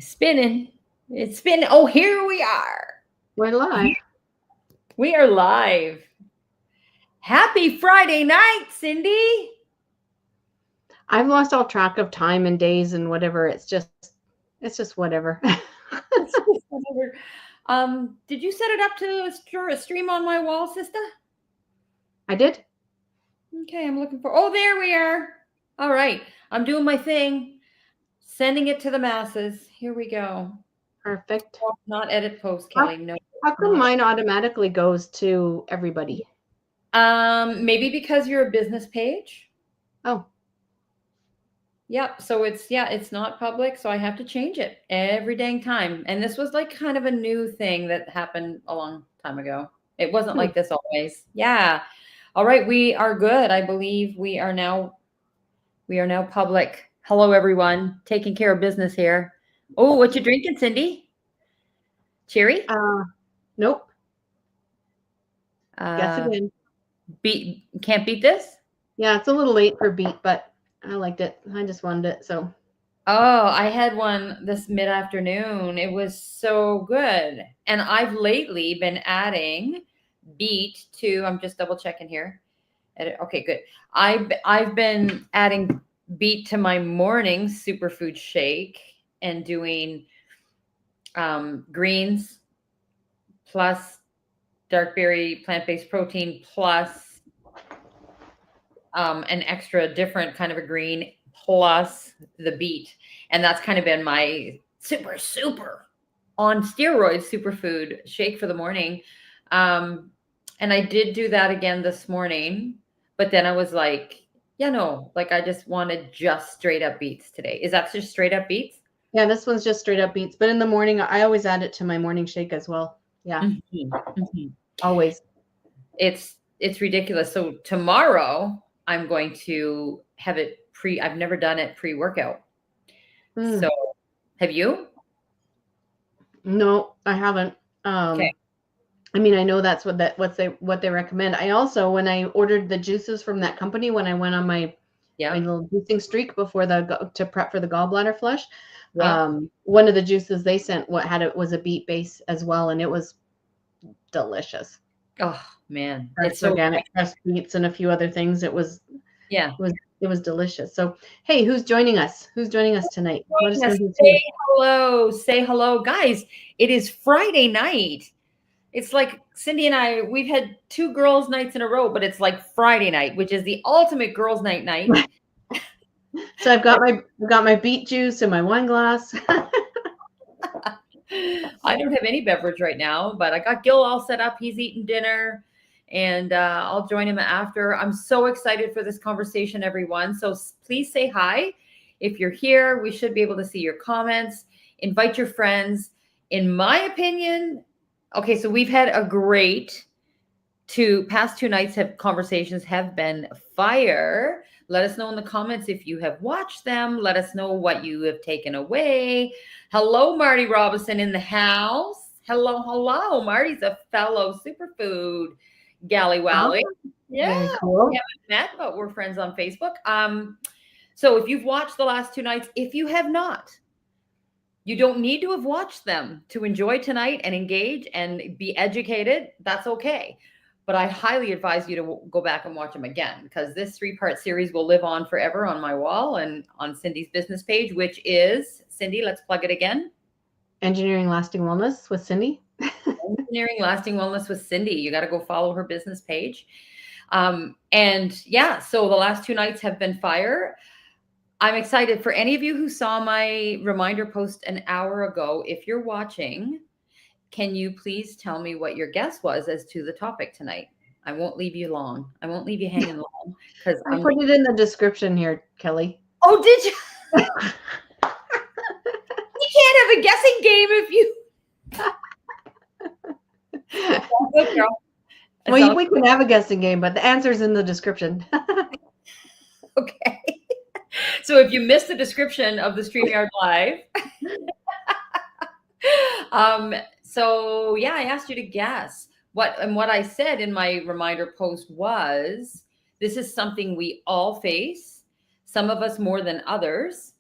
Spinning. It's spinning. Oh, here we are. We're live. We are live. Happy Friday night, Cindy. I've lost all track of time and days and whatever. It's just whatever. Whatever. Did you set it up to a stream on my wall, sister? I did. Okay, I'm looking for. Oh, there we are. All right, I'm doing my thing, sending it to the masses. Here we go. Perfect. Not edit post, Kelly. No. How come mine automatically goes to everybody? Maybe because you're a business page. Oh. Yep. So it's not public, so I have to change it every dang time. And this was like kind of a new thing that happened a long time ago. It wasn't like this always. Yeah. All right, we are good. I believe we are now public. Hello everyone. Taking care of business here. Oh, what you drinking, Cindy? Cherry? Nope. Guess again. Can't beat this? Yeah, it's a little late for beet, but I liked it. I just wanted it, so. Oh, I had one this mid-afternoon. It was so good. And I've lately been adding beet to, I'm just double checking here. Okay, good. I've been adding beet to my morning superfood shake and doing greens plus dark berry plant-based protein plus an extra different kind of a green plus the beet. And that's kind of been my super on steroids superfood shake for the morning. And I did do that again this morning, but then I was like, I just wanted just straight up beets today. Is that just straight up beets? Yeah, this one's just straight up beets. But in the morning, I always add it to my morning shake as well. Yeah. Mm-hmm. Mm-hmm. Always. It's ridiculous. So tomorrow I'm going to have it I've never done it pre-workout. So have you? No, I haven't. Okay. I mean, I know that's what they recommend. I also, when I ordered the juices from that company, when I went on my little juicing streak before to prep for the gallbladder flush, one of the juices they sent was a beet base as well, and it was delicious. Oh man, it's organic fresh beets and a few other things. It was delicious. So, hey, who's joining us? Who's joining us tonight? Say hello, guys. It is Friday night. It's like Cindy and I, we've had 2 girls' nights in a row, but it's like Friday night, which is the ultimate girls' night. So I've got my beet juice in my wine glass. I don't have any beverage right now, but I got Gil all set up. He's eating dinner, and I'll join him after. I'm so excited for this conversation, everyone. So please say hi. If you're here, we should be able to see your comments. Invite your friends. In my opinion, okay, so we've had a great past 2 nights conversations have been fire. Let us know in the comments if you have watched them. Let us know what you have taken away. Hello, Marty Robinson in the house. Hello. Marty's a fellow superfood gallywally. Yeah, cool. We haven't met, but we're friends on Facebook. So if you've watched the last 2 nights, if you have not, you don't need to have watched them to enjoy tonight and engage and be educated. That's okay. But I highly advise you to go back and watch them again, because this 3-part series will live on forever on my wall and on Cindy's business page, which is, Cindy, let's plug it again. Engineering Lasting Wellness with Cindy. Engineering Lasting Wellness with Cindy. You got to go follow her business page. And yeah, so the last 2 nights have been fire. I'm excited for any of you who saw my reminder post an hour ago. If you're watching, can you please tell me what your guess was as to the topic tonight? I won't leave you long. I won't leave you hanging long, because I put it in the description here, Kelly. Oh, did you? You can't have a guessing game if you. Well, we can have a guessing game, but the answer's in the description. Okay. So if you missed the description of the StreamYard Live, so yeah, I asked you to guess what I said in my reminder post was, this is something we all face, some of us more than others.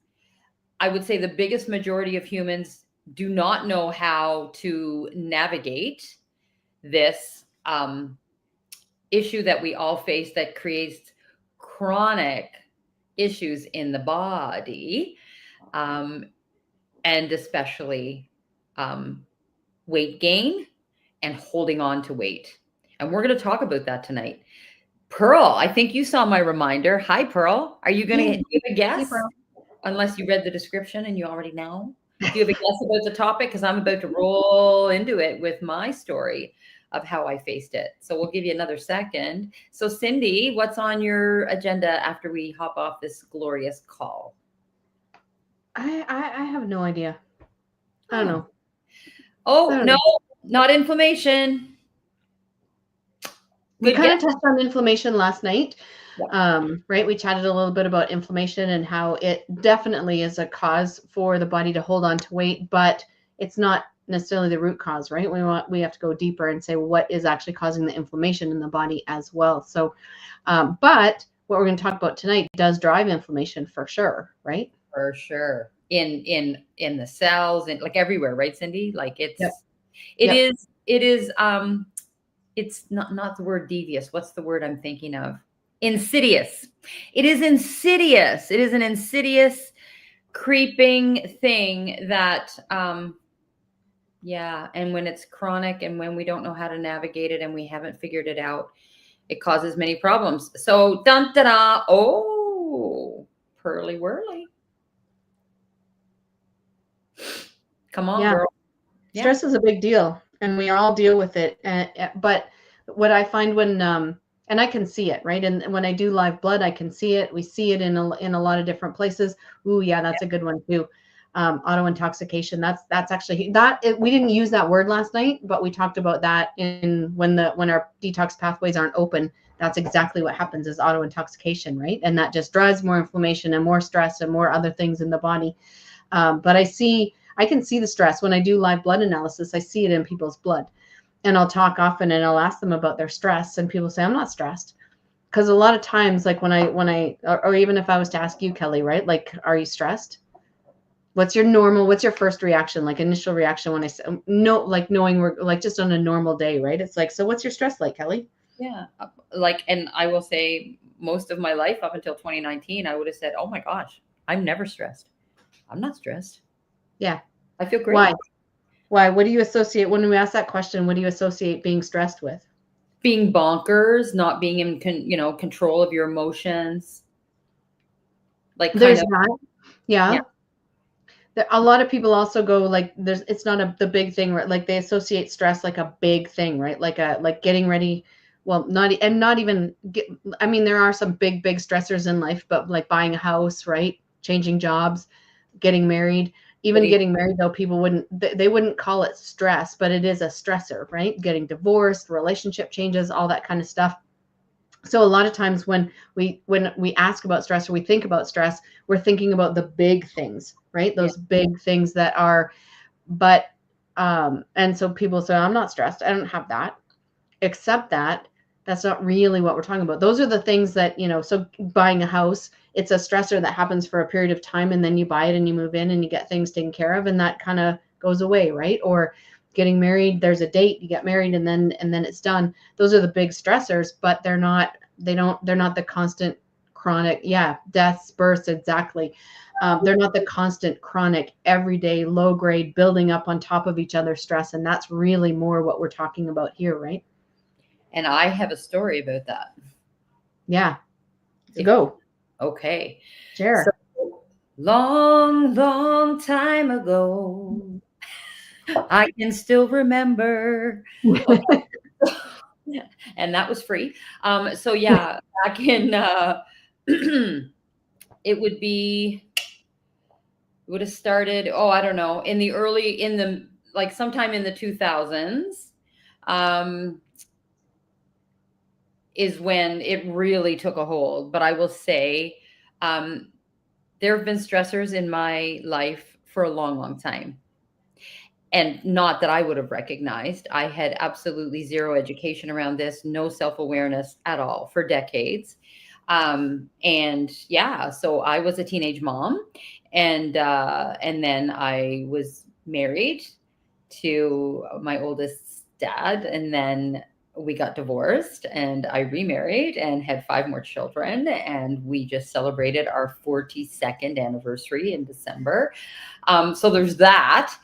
I would say the biggest majority of humans do not know how to navigate this issue that we all face that creates chronic issues in the body, and especially weight gain and holding on to weight. And we're going to talk about that tonight. Pearl, I think you saw my reminder. Hi, Pearl. Are you going to give a guess? Hey, unless you read the description and you already know. Do you have a guess about the topic? Because I'm about to roll into it with my story of how I faced it. So we'll give you another second. So Cindy, what's on your agenda after we hop off this glorious call? I have no idea. I don't know. Oh, no, not inflammation. We kind of touched on inflammation last night. Right? We chatted a little bit about inflammation and how it definitely is a cause for the body to hold on to weight, but it's not necessarily the root cause, right? We have to go deeper and say what is actually causing the inflammation in the body as well. So, but what we're going to talk about tonight does drive inflammation for sure, right? For sure. In the cells and like everywhere, right, Cindy? Like it is it's not the word devious. What's the word I'm thinking of? Insidious. It is insidious. It is an insidious creeping thing that and when it's chronic and when we don't know how to navigate it and we haven't figured it out, it causes many problems. So dun da da, oh, Pearly Whirly. Come on, girl. Stress is a big deal and we all deal with it. But what I find when and I can see it, right? And when I do live blood, I can see it. We see it in a lot of different places. Ooh, yeah, that's a good one too. Auto intoxication. That's actually we didn't use that word last night, but we talked about that when our detox pathways aren't open. That's exactly what happens is auto intoxication, right? And that just drives more inflammation and more stress and more other things in the body. But I can see the stress when I do live blood analysis. I see it in people's blood. And I'll talk often and I'll ask them about their stress and people say, I'm not stressed. Because a lot of times, like when I, or even if I was to ask you, Kelly, right? Like, are you stressed? What's your first reaction? Like initial reaction when I say, no, like knowing we're like just on a normal day, right? It's like, so what's your stress like, Kelly? Yeah. Like, and I will say most of my life up until 2019, I would have said, oh my gosh, I'm never stressed. I'm not stressed. Yeah. I feel great. Why? What do you associate when we ask that question? What do you associate being stressed with? Being bonkers, not being in control of your emotions. Like there's that. Yeah. A lot of people also go like it's not the big thing, right? Like they associate stress like a big thing, right? Like getting ready. Well, not even I mean, there are some big stressors in life, but like buying a house, right? Changing jobs, getting married. Even getting married, though, people wouldn't call it stress, but it is a stressor, right? Getting divorced, relationship changes, all that kind of stuff. So a lot of times when we ask about stress or we think about stress, we're thinking about the big things, right? Those big things that are, but, and so people say, I'm not stressed. I don't have that, except that's not really what we're talking about. Those are the things that, so buying a house, it's a stressor that happens for a period of time and then you buy it and you move in and you get things taken care of and that kind of goes away, right? Or getting married, there's a date, you get married and then it's done. Those are the big stressors, but they're not the constant chronic, deaths, births, exactly. They're not the constant chronic everyday low grade building up on top of each other stress. And that's really more what we're talking about here, right? And I have a story about that. Yeah. So go. Okay. Sure. So, long time ago, I can still remember. Okay. And that was free. So yeah, back in it would have started, I don't know, sometime in the 2000s. Is when it really took a hold. But I will say there have been stressors in my life for a long time. And not that I would have recognized. I had absolutely zero education around this, no self-awareness at all for decades. So I was a teenage mom And then I was married to my oldest dad, and then we got divorced, and I remarried and had 5 more children, and we just celebrated our 42nd anniversary in December. So there's that.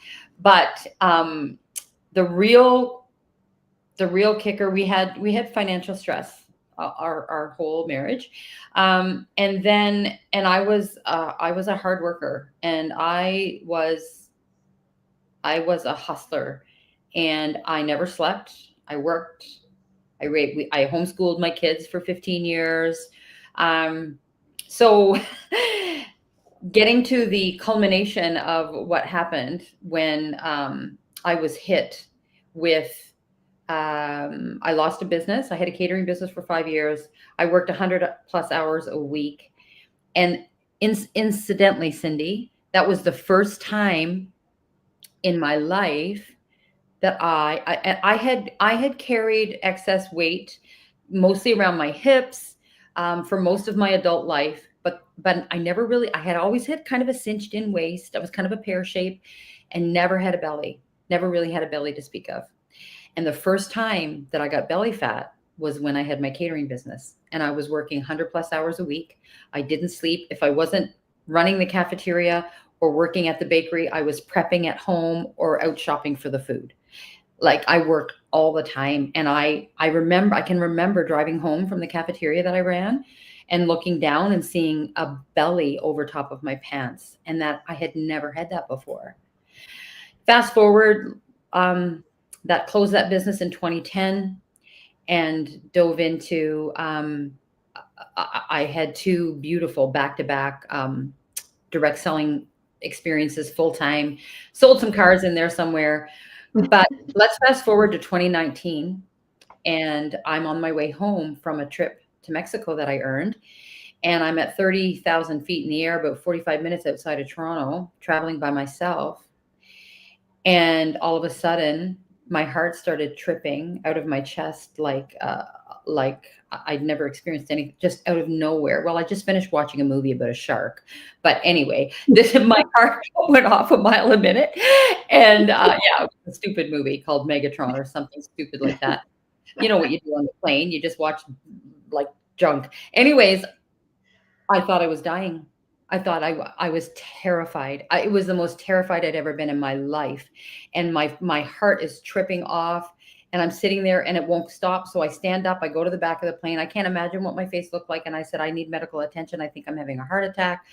But the real kicker, we had financial stress our whole marriage. And I was a hard worker, and I was a hustler, and I never slept. I worked. I homeschooled my kids for 15 years. So getting to the culmination of what happened when I was hit with, I lost a business. I had a catering business for 5 years. I worked 100+ hours a week. And incidentally, Cindy, that was the first time in my life that I had carried excess weight, mostly around my hips, for most of my adult life. But I never really, I had always had kind of a cinched in waist. I was kind of a pear shape, and never had a belly, never really had a belly to speak of. And the first time that I got belly fat was when I had my catering business, and I was working 100+ hours a week. I didn't sleep. If I wasn't running the cafeteria or working at the bakery, I was prepping at home or out shopping for the food. Like, I worked all the time. And I can remember driving home from the cafeteria that I ran and looking down and seeing a belly over top of my pants. And that I had never had that before. Fast forward, that closed that business in 2010 and dove into, I had 2 beautiful back-to-back direct selling experiences full-time, sold some cars in there somewhere. But let's fast forward to 2019, and I'm on my way home from a trip to Mexico that I earned. And I'm at 30,000 feet in the air, about 45 minutes outside of Toronto, traveling by myself. And all of a sudden, my heart started tripping out of my chest, like I'd never experienced anything, just out of nowhere. Well, I just finished watching a movie about a shark, but anyway, my heart went off a mile a minute, and yeah, it was a stupid movie called Megatron or something stupid like that. You know what you do on the plane? You just watch like junk. Anyways, I thought I was dying. I thought I was terrified. It was the most terrified I'd ever been in my life. And my heart is tripping off, and I'm sitting there and it won't stop. So I stand up, I go to the back of the plane. I can't imagine what my face looked like. And I said, I need medical attention. I think I'm having a heart attack.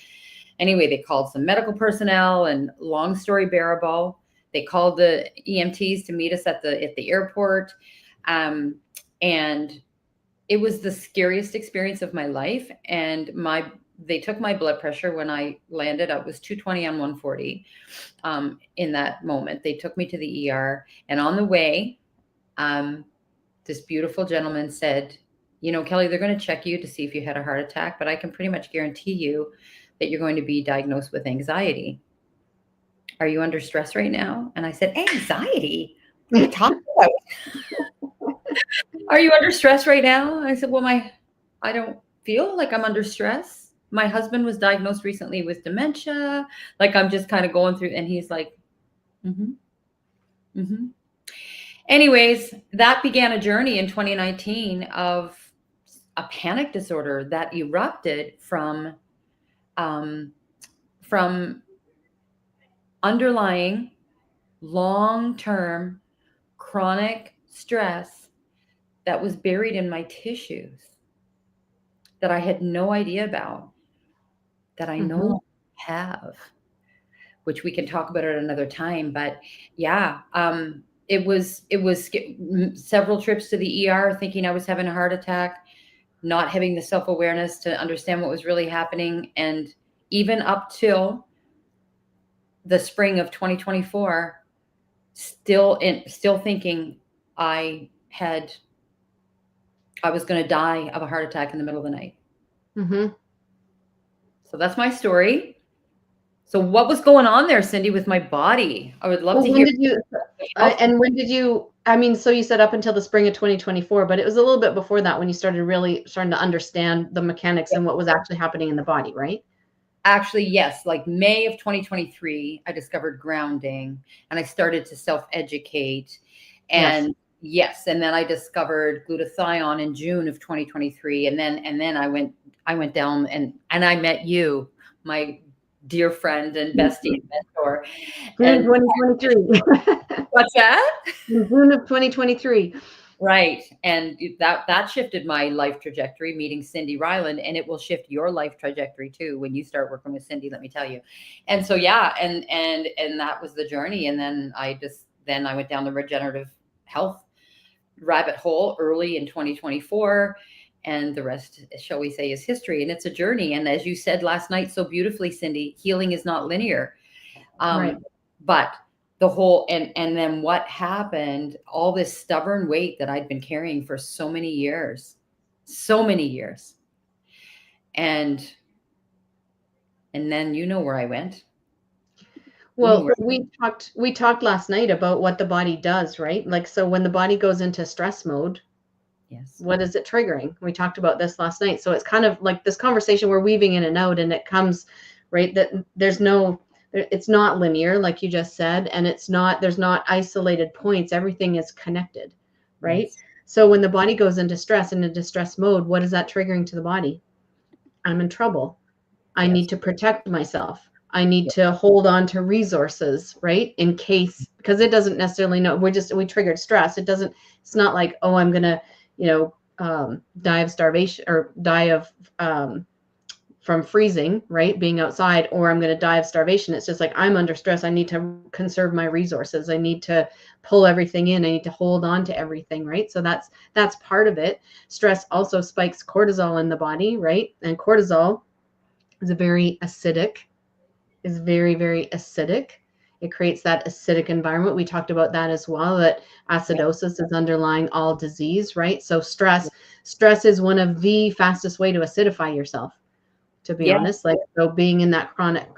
Anyway, they called some medical personnel, and long story bearable, they called the EMTs to meet us at the airport. And it was the scariest experience of my life. And they took my blood pressure when I landed. I was 220 on 140 in that moment. They took me to the ER. And on the way, this beautiful gentleman said, you know, Kelly, they're going to check you to see if you had a heart attack, but I can pretty much guarantee you that you're going to be diagnosed with anxiety. Are you under stress right now? And I said, anxiety? What are you talking about? Are you under stress right now? I said, well, I don't feel like I'm under stress. My husband was diagnosed recently with dementia. Like, I'm just kind of going through, and he's like, Anyways, that began a journey in 2019 of a panic disorder that erupted from underlying long-term chronic stress that was buried in my tissues that I had no idea about, that I no longer have, which we can talk about at another time. But yeah, it was several trips to the ER thinking I was having a heart attack, not having the self-awareness to understand what was really happening. And even up till the spring of 2024, still thinking I was going to die of a heart attack in the middle of the night. So that's my story. So what was going on there, Cindy, with my body? I would love to hear. And when did you, I mean, so you said up until the spring of 2024, but it was a little bit before that when you started really starting to understand the mechanics and what was actually happening in the body, right? Actually, yes, like May of 2023, I discovered grounding and I started to self-educate. And yes, and then I discovered glutathione in June of 2023. And then I went down and I met you, my dear friend and bestie and mentor. June And 2023. what's that? June of 2023. Right. And that shifted my life trajectory, meeting Cindy Ryland, and it will shift your life trajectory too when you start working with Cindy, let me tell you. And so yeah, and that was the journey. And then I went down the regenerative health rabbit hole early in 2024. And the rest, shall we say, is history. And it's a journey. And as you said last night so beautifully, Cindy, healing is not linear. Right. But the whole and then what happened, all this stubborn weight that I'd been carrying for so many years. And then you know where I went. Well, we talked last night about what the body does, right? Like, so when the body goes into stress mode, yes, what is it triggering? We talked about this last night. So it's kind of like this conversation we're weaving in and out, and it comes, right, that it's not linear, like you just said, and there's not isolated points. Everything is connected, right? Yes. So when the body goes into stress mode, what is that triggering to the body? I'm in trouble. I need to protect myself. I need to hold on to resources, right? In case, because it doesn't necessarily know. We triggered stress. It's not like, oh, I'm going to, die of starvation or die of, from freezing, right? Being outside, or I'm going to die of starvation. It's just like, I'm under stress. I need to conserve my resources. I need to pull everything in. I need to hold on to everything, right? So that's part of it. Stress also spikes cortisol in the body, right? And cortisol is very, very acidic. It creates that acidic environment. We talked about that as well, that acidosis is underlying all disease, right? So stress is one of the fastest way to acidify yourself, to be honest. Like, so being in that chronic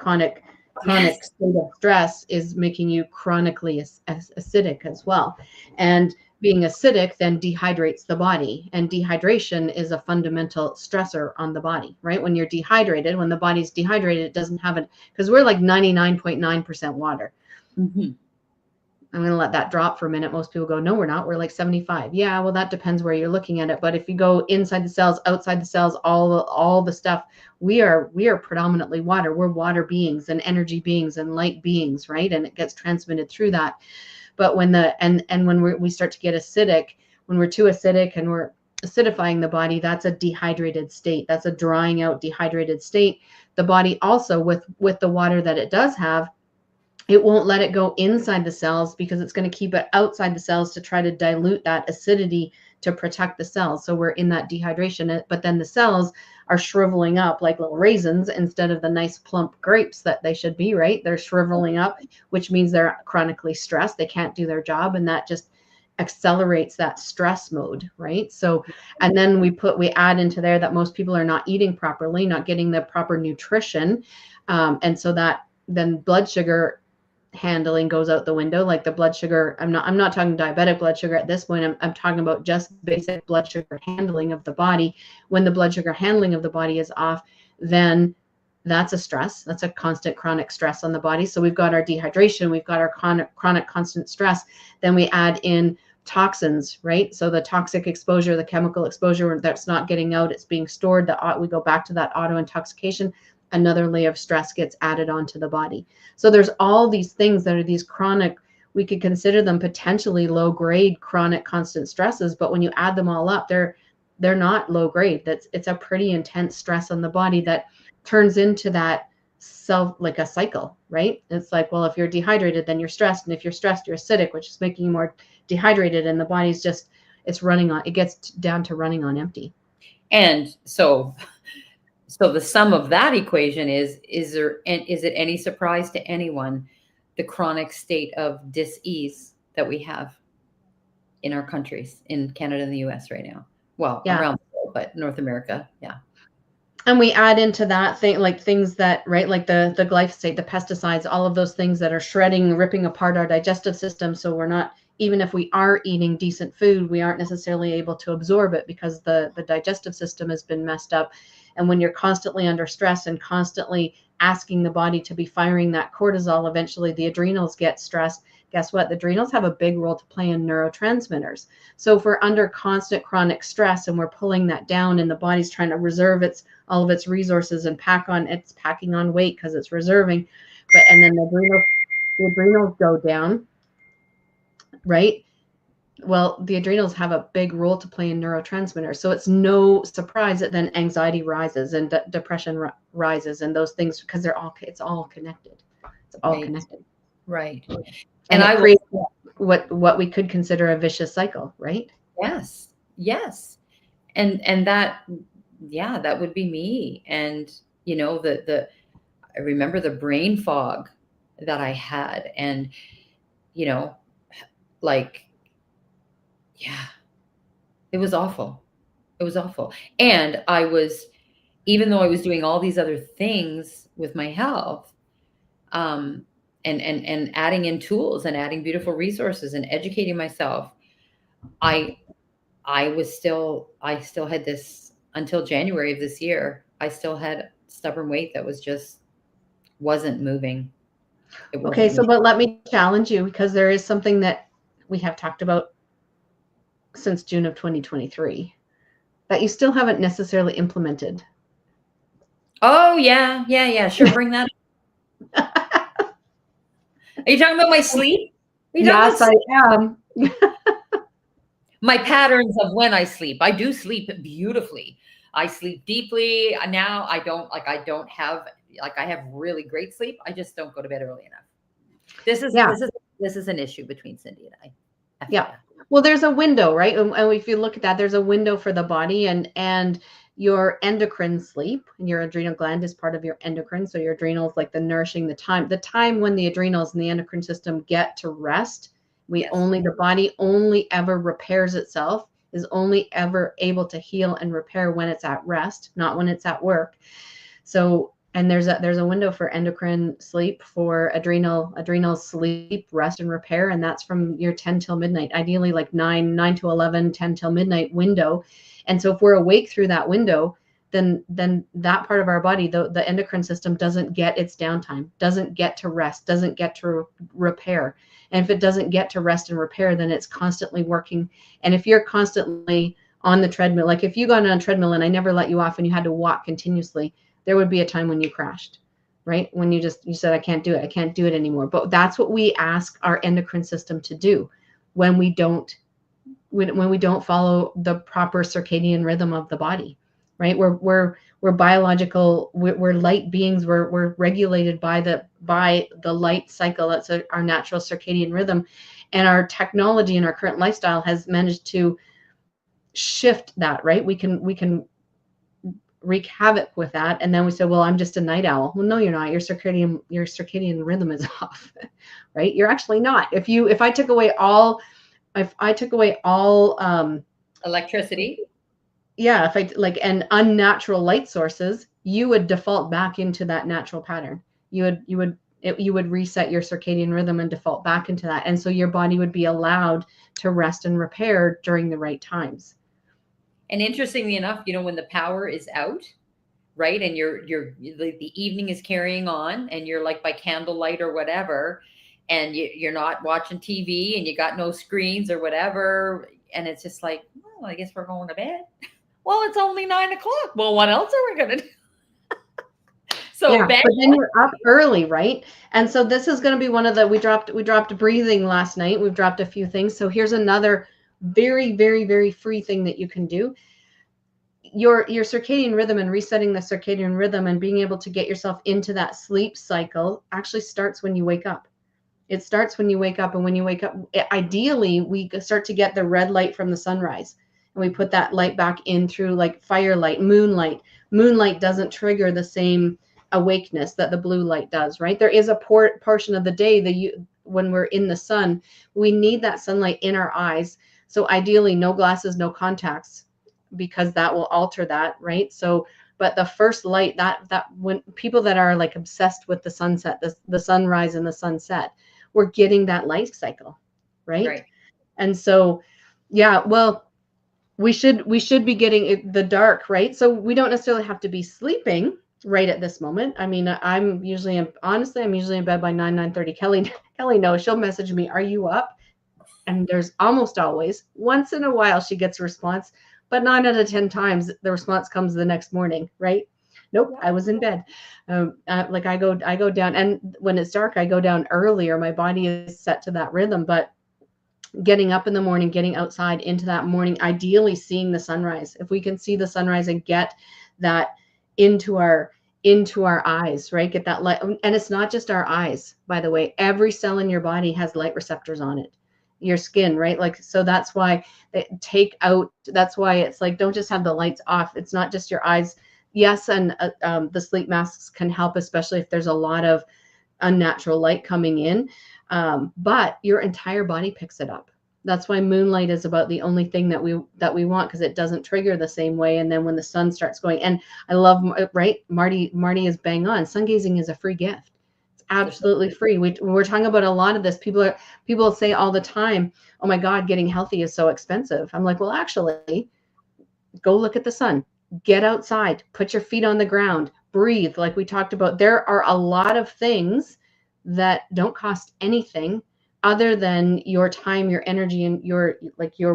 state of stress is making you chronically acidic as well. And being acidic then dehydrates the body, and dehydration is a fundamental stressor on the body, right? When you're dehydrated, when the body's dehydrated, it doesn't have it, because we're like 99.9% water. Mm-hmm. I'm going to let that drop for a minute. Most people go, no, we're not. We're like 75. Yeah, well, that depends where you're looking at it. But if you go inside the cells, outside the cells, all the stuff, we are predominantly water. We're water beings and energy beings and light beings, right? And it gets transmitted through that. But when when we start to get acidic, when we're too acidic and we're acidifying the body, that's a dehydrated state. That's a drying out, dehydrated state. The body also, with the water that it does have, it won't let it go inside the cells because it's going to keep it outside the cells to try to dilute that acidity to protect the cells. So we're in that dehydration, but then the cells are shriveling up like little raisins instead of the nice plump grapes that they should be, right? They're shriveling up, which means they're chronically stressed. They can't do their job, and that just accelerates that stress mode, right? So, and then we add into there that most people are not eating properly, not getting the proper nutrition. And so that then blood sugar handling goes out the window. Like the blood sugar, I'm not talking diabetic blood sugar at this point. I'm talking about just basic blood sugar handling of the body. When the blood sugar handling of the body is off, then that's a stress. That's a constant chronic stress on the body. So we've got our dehydration, we've got our chronic constant stress. Then we add in toxins, right? So the toxic exposure, the chemical exposure that's not getting out, it's being stored. We go back to that auto intoxication. Another layer of stress gets added onto the body. So there's all these things that are these chronic, we could consider them potentially low grade chronic constant stresses, but when you add them all up, they're not low grade. It's a pretty intense stress on the body that turns into that like a cycle, right? It's like, well, if you're dehydrated, then you're stressed. And if you're stressed, you're acidic, which is making you more dehydrated. And the body's just, it gets down to running on empty. And so the sum of that equation is it any surprise to anyone, the chronic state of dis-ease that we have in our countries, in Canada and the US right now? Well, around the world, but North America, yeah. And we add into that things that, right, like the glyphosate, the pesticides, all of those things that are shredding, ripping apart our digestive system. So we're not, even if we are eating decent food, we aren't necessarily able to absorb it because the digestive system has been messed up. And when you're constantly under stress and constantly asking the body to be firing that cortisol, eventually the adrenals get stressed. Guess what? The adrenals have a big role to play in neurotransmitters. So if we're under constant chronic stress and we're pulling that down and the body's trying to reserve all of its resources and it's packing on weight because it's reserving, and then the adrenals go down, right? Well, the adrenals have a big role to play in neurotransmitters. So it's no surprise that then anxiety rises and depression rises and those things, because it's all connected. It's all connected. Right. And it creates what we could consider a vicious cycle, right? Yes. Yes. And that, yeah, that would be me. And, you know, I remember the brain fog that I had, and, you know, like, yeah, it was awful. It was awful. And even though I was doing all these other things with my health, and adding in tools and adding beautiful resources and educating myself, I still had this, until January of this year, I still had stubborn weight that wasn't moving. Okay, so but let me challenge you, because there is something that we have talked about since June of 2023 that you still haven't necessarily implemented. Oh, yeah. Sure, bring that up. Are you talking about my sleep? Yes, I am. My patterns of when I sleep. I do sleep beautifully. I sleep deeply. Now I have really great sleep. I just don't go to bed early enough. This is an issue between Cindy and I. Yeah. Well, there's a window, right? And if you look at that, there's a window for the body, and your endocrine sleep, and your adrenal gland is part of your endocrine. So your adrenals, like the time when the adrenals and the endocrine system get to rest, the body only ever repairs itself, is only ever able to heal and repair when it's at rest, not when it's at work. So, and there's a window for endocrine sleep, for adrenal sleep, rest and repair. And that's from your 10 till midnight, ideally like 9 to 11, 10 till midnight window. And so if we're awake through that window, then that part of our body, the endocrine system, doesn't get its downtime, doesn't get to rest, doesn't get to repair. And if it doesn't get to rest and repair, then it's constantly working. And if you're constantly on the treadmill, like if you got on a treadmill and I never let you off and you had to walk continuously, there would be a time when you crashed, right? When you said, I can't do it anymore. But that's what we ask our endocrine system to do when we don't follow the proper circadian rhythm of the body, right? We're biological, we're light beings, we're regulated by the light cycle. That's our natural circadian rhythm. And our technology and our current lifestyle has managed to shift that, right? We can wreak havoc with that. And then we say, well, I'm just a night owl. Well, no, you're not. Your circadian rhythm is off, right? You're actually not. If I took away all electricity, and unnatural light sources, you would default back into that natural pattern. You would reset your circadian rhythm and default back into that. And so your body would be allowed to rest and repair during the right times. And interestingly enough, you know, when the power is out, right, and the evening is carrying on, and you're like by candlelight or whatever, and you're not watching TV, and you got no screens or whatever, and it's just like, well, I guess we're going to bed. Well, it's only 9:00. Well, what else are we gonna do? So yeah, but then you're up early, right? And so this is going to be one of we dropped breathing last night. We've dropped a few things. So here's another very, very, very free thing that you can do. Your circadian rhythm, and resetting the circadian rhythm and being able to get yourself into that sleep cycle actually starts when you wake up. It starts when you wake up. And when you wake up, ideally, we start to get the red light from the sunrise. And we put that light back in through like firelight, moonlight. Moonlight doesn't trigger the same awakeness that the blue light does, right? There is a portion of the day when we're in the sun, we need that sunlight in our eyes. So ideally, no glasses, no contacts, because that will alter that, right? So, but the first light, that when people that are like obsessed with the sunset, the sunrise and the sunset, we're getting that life cycle, right? And so, yeah, well, we should be getting the dark, right? So we don't necessarily have to be sleeping. right at this moment. I mean, I'm usually in bed by 9:30. Kelly knows. She'll message me, "Are you up?" And there's almost always, once in a while, she gets a response, but 9 out of 10 times the response comes the next morning, right? Nope, I was in bed. Like I go down, and when it's dark, I go down earlier. My body is set to that rhythm, but getting up in the morning, getting outside into that morning, ideally seeing the sunrise. If we can see the sunrise and get that into our eyes, right? Get that light. And it's not just our eyes, by the way. Every cell in your body has light receptors on it. Your skin, right? Like, so that's why that's why it's like, don't just have the lights off. It's not just your eyes. Yes, and the sleep masks can help, especially if there's a lot of unnatural light coming in. But your entire body picks it up. That's why moonlight is about the only thing that we want, because it doesn't trigger the same way. And then when the sun starts going, and I love, right? Marty is bang on. Sun gazing is a free gift. It's absolutely free. We're talking about a lot of this. People say all the time, "Oh my God, getting healthy is so expensive." I'm like, well, actually, go look at the sun. Get outside. Put your feet on the ground. Breathe, like we talked about. There are a lot of things that don't cost anything other than your time, your energy, and your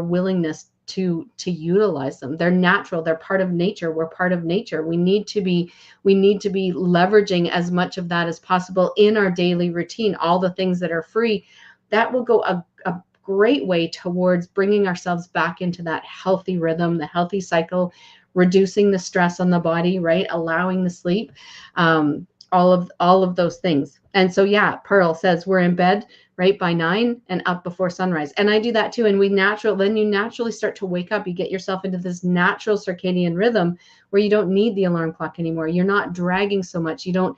willingness to utilize them. They're natural. They're part of nature. We're part of nature. We need to be leveraging as much of that as possible in our daily routine. All the things that are free, that will go a great way towards bringing ourselves back into that healthy rhythm, the healthy cycle, reducing the stress on the body, right? Allowing the sleep, all of those things. And so, yeah, Pearl says we're in bed right by 9 and up before sunrise. And I do that too. And then you naturally start to wake up. You get yourself into this natural circadian rhythm where you don't need the alarm clock anymore. You're not dragging so much. You don't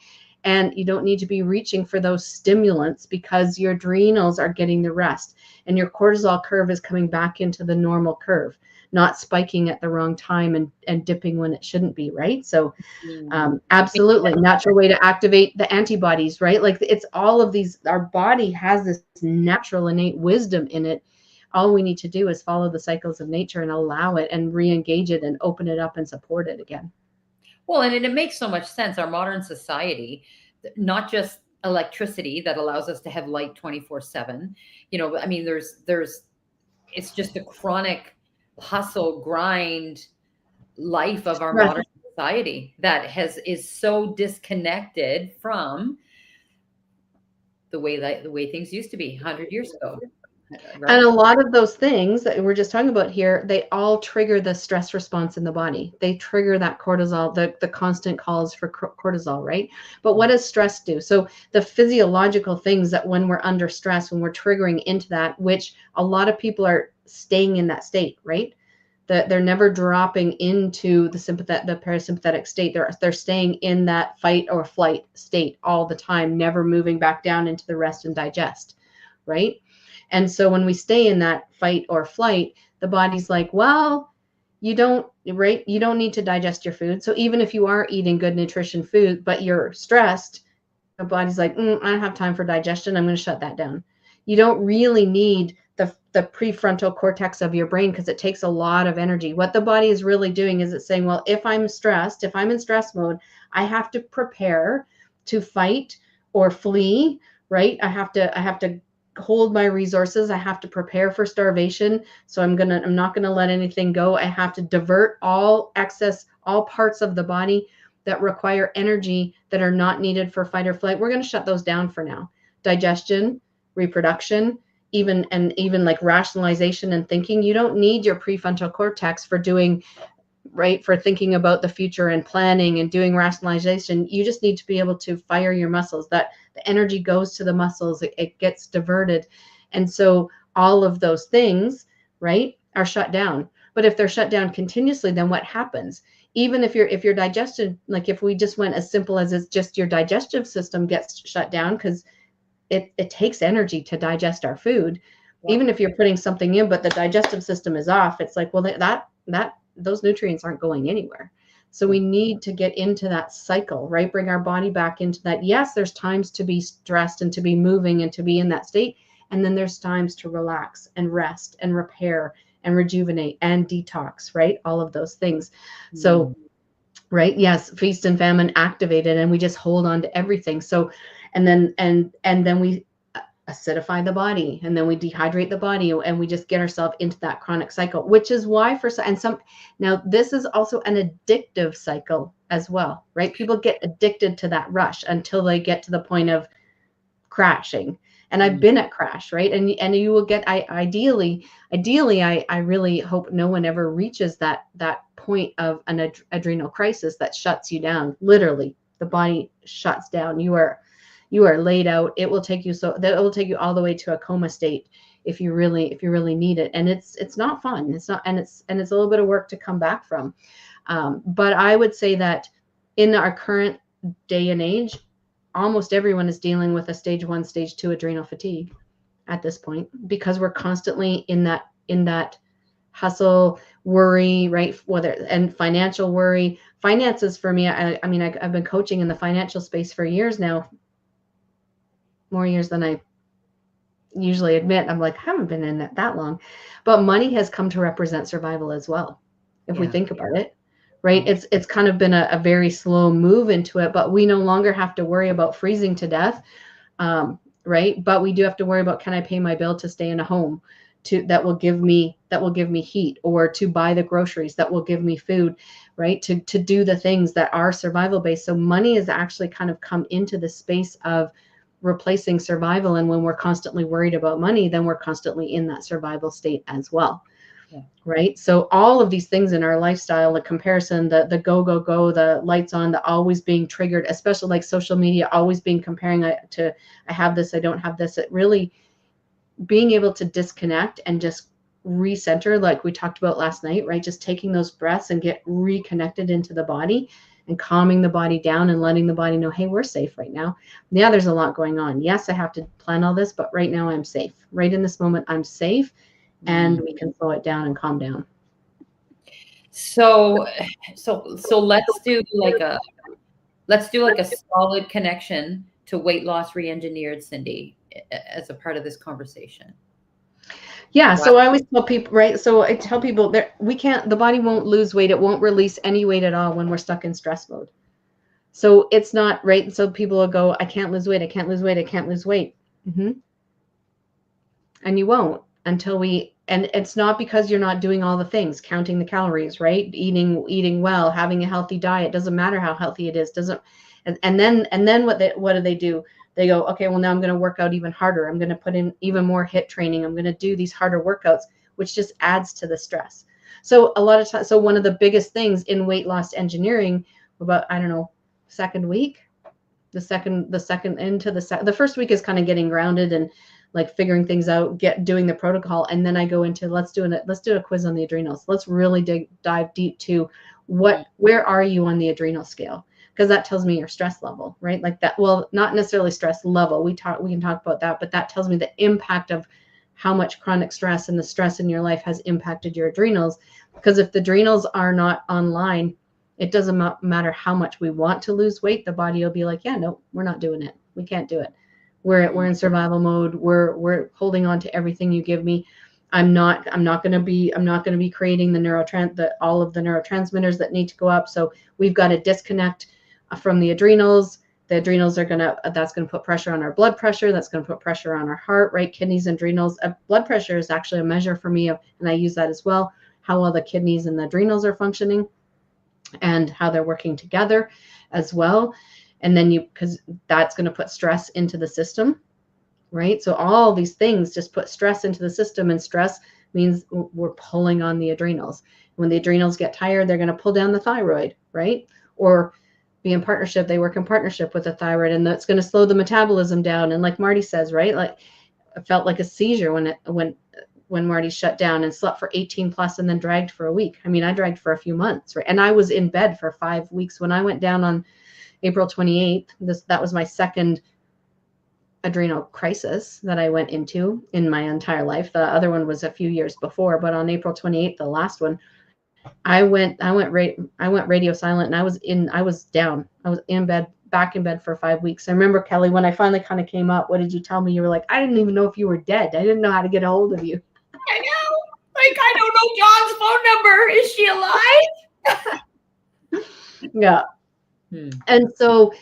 need to be reaching for those stimulants, because your adrenals are getting the rest and your cortisol curve is coming back into the normal curve, not spiking at the wrong time and dipping when it shouldn't be, right? So absolutely natural way to activate the antibodies, right? Like, it's all of these, our body has this natural innate wisdom in it. All we need to do is follow the cycles of nature and allow it and re-engage it and open it up and support it again. Well, and it makes so much sense. Our modern society, not just electricity that allows us to have light 24/7. I mean, it's just a chronic hustle grind life of our modern society that is so disconnected from the way things used to be 100 years ago. Right? And a lot of those things that we're just talking about here, they all trigger the stress response in the body. They trigger that cortisol, the constant calls for cortisol, right? But what does stress do? So the physiological things that when we're under stress, when we're triggering into that, which a lot of people are staying in that state, right? They're never dropping into the parasympathetic state. They're staying in that fight or flight state all the time, never moving back down into the rest and digest, right? And so when we stay in that fight or flight, the body's like, well, you don't need to digest your food. So even if you are eating good nutrition food, but you're stressed, the body's like, I don't have time for digestion. I'm going to shut that down. You don't really need the prefrontal cortex of your brain, because it takes a lot of energy. What the body is really doing is it's saying, well, if I'm in stress mode, I have to prepare to fight or flee, right? I have to hold my resources. I have to prepare for starvation. So I'm not going to let anything go. I have to divert all parts of the body that require energy that are not needed for fight or flight. We're going to shut those down for now. Digestion, reproduction, even like rationalization and thinking. You don't need your prefrontal cortex for thinking about the future and planning and doing rationalization. You just need to be able to fire your muscles. That the energy goes to the muscles, it gets diverted. And so all of those things, right, are shut down. But if they're shut down continuously, then what happens? Even if your digestion, like if we just went as simple as it's just your digestive system gets shut down, because it takes energy to digest our food. Yeah. Even if you're putting something in, but the digestive system is off, it's like, well, that those nutrients aren't going anywhere. So we need to get into that cycle, right? Bring our body back into that. Yes, there's times to be stressed and to be moving and to be in that state. And then there's times to relax and rest and repair and rejuvenate and detox, right? All of those things. So right? Yes, feast and famine activated, and we just hold on to everything. So, and then we acidify the body, and then we dehydrate the body, and we just get ourselves into that chronic cycle, which is why now this is also an addictive cycle as well, right? People get addicted to that rush until they get to the point of crashing. And I've been at crash, right? And you will get, ideally, I really hope no one ever reaches that point of an adrenal crisis that shuts you down. Literally, the body shuts down. You are laid out. It will take you all the way to a coma state if you really need it. And it's not fun. It's not, and it's a little bit of work to come back from. But I would say that in our current day and age, almost everyone is dealing with a stage 1, stage 2 adrenal fatigue at this point, because we're constantly in that hustle, worry, right? And financial worry. Finances for me, I mean, I've been coaching in the financial space for years now, more years than I usually admit. I'm like, I haven't been in it that long, but money has come to represent survival as well, if we think about it. Right. It's kind of been a very slow move into it, but we no longer have to worry about freezing to death. Right. But we do have to worry about, can I pay my bill to stay in a home that will give me heat, or to buy the groceries that will give me food, right? To do the things that are survival based. So money has actually kind of come into the space of replacing survival. And when we're constantly worried about money, then we're constantly in that survival state as well. Yeah. Right. So all of these things in our lifestyle, the comparison, the go, the lights on, the always being triggered, especially like social media, always being comparing I have this, I don't have this. It really, being able to disconnect and just recenter, like we talked about last night, right? Just taking those breaths and get reconnected into the body and calming the body down and letting the body know, hey, we're safe right now. Yeah, there's a lot going on. Yes, I have to plan all this, but right now I'm safe. Right in this moment, I'm safe. And we can slow it down and calm down. So let's do like a solid connection to weight loss re-engineered, Cindy, as a part of this conversation. Yeah. Wow. So I always tell people, right? So I tell people that the body won't lose weight. It won't release any weight at all when we're stuck in stress mode. So it's not, right? So people will go, I can't lose weight. I can't lose weight. I can't lose weight. Mm-hmm. And you won't until and it's not because you're not doing all the things, counting the calories, right? Eating well, having a healthy diet. Doesn't matter how healthy it is. And then what do they do? They go, okay, well, now I'm going to work out even harder. I'm going to put in even more HIIT training. I'm going to do these harder workouts, which just adds to the stress. So a lot of times, so one of the biggest things in weight loss engineering, about, I don't know, second week, the first week is kind of getting grounded and like figuring things out, doing the protocol. And then I go into, let's do a quiz on the adrenals. Let's really dive deep to where are you on the adrenal scale? Because that tells me your stress level, right? Like that. Well, not necessarily stress level. We can talk about that, but that tells me the impact of how much chronic stress and the stress in your life has impacted your adrenals. Because if the adrenals are not online, it doesn't matter how much we want to lose weight. The body will be like, yeah, no, we're not doing it. We can't do it. We're in survival mode. We're holding on to everything you give me. I'm not going to be creating all of the neurotransmitters that need to go up. So we've got to disconnect from the adrenals. The adrenals that's going to put pressure on our blood pressure. That's going to put pressure on our heart, right? Kidneys and adrenals. Blood pressure is actually a measure for me, and I use that as well, how well the kidneys and the adrenals are functioning and how they're working together as well. And then because that's going to put stress into the system, right? So all these things just put stress into the system, and stress means we're pulling on the adrenals. When the adrenals get tired, they're going to pull down the thyroid, right? Or be in partnership. They work in partnership with the thyroid, and that's going to slow the metabolism down. And like Marty says, right? Like it felt like a seizure when Marty shut down and slept for 18 plus and then dragged for a week. I mean, I dragged for a few months, right? And I was in bed for 5 weeks when I went down on April 28th. That was my second adrenal crisis that I went into in my entire life. The other one was a few years before, but on April 28th, the last one, I went radio silent, and I was down. I was back in bed for 5 weeks. I remember, Kelly, when I finally kind of came up, what did you tell me? You were like, I didn't even know if you were dead. I didn't know how to get a hold of you. I know. Like, I don't know John's phone number. Is she alive? Yeah. And so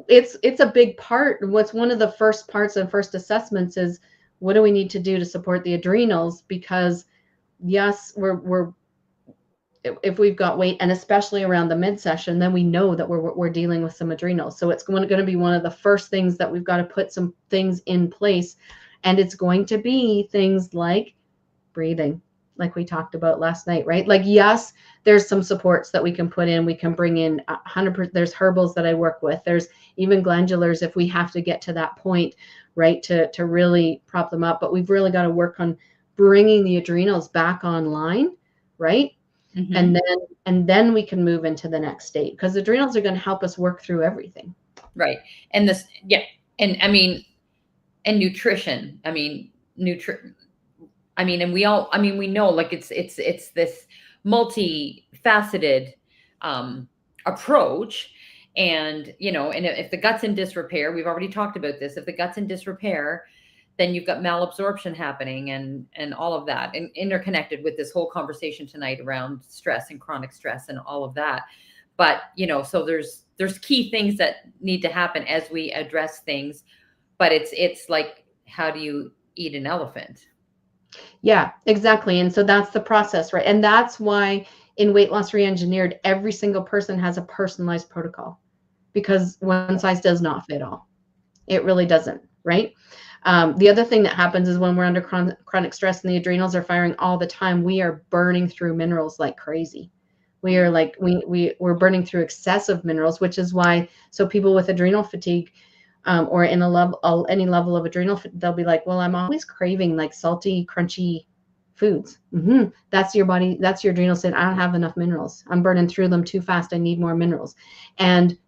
it's a big part. What's one of the first parts and first assessments is, what do we need to do to support the adrenals? Because yes, we're if we've got weight, and especially around the midsection, then we know that we're dealing with some adrenals. So it's going to be one of the first things that we've got to put some things in place. And it's going to be things like breathing, like we talked about last night, right? Like, yes, there's some supports that we can put in. We can bring in 100%. There's herbals that I work with. There's even glandulars if we have to get to that point, right? To really prop them up. But we've really got to work on bringing the adrenals back online, right? And then we can move into the next state, because the adrenals are going to help us work through everything. Right. And this, yeah. And I mean, and nutrition, and we all, we know, like, it's this multifaceted approach. And, and if the gut's in disrepair, we've already talked about this, if the gut's in disrepair, then you've got malabsorption happening and all of that, and interconnected with this whole conversation tonight around stress and chronic stress and all of that. But, so there's key things that need to happen as we address things, but it's like, how do you eat an elephant? Yeah, exactly. And so that's the process, right? And that's why in Weight Loss Reengineered, every single person has a personalized protocol, because one size does not fit all. It really doesn't, right? The other thing that happens is when we're under chronic stress and the adrenals are firing all the time, we are burning through minerals like crazy. We are like, we're burning through excessive minerals, which is why, so people with adrenal fatigue, or in any level of adrenal, they'll be like, well, I'm always craving like salty, crunchy foods. That's your body, that's your adrenal saying, I don't have enough minerals. I'm burning through them too fast. I need more minerals. And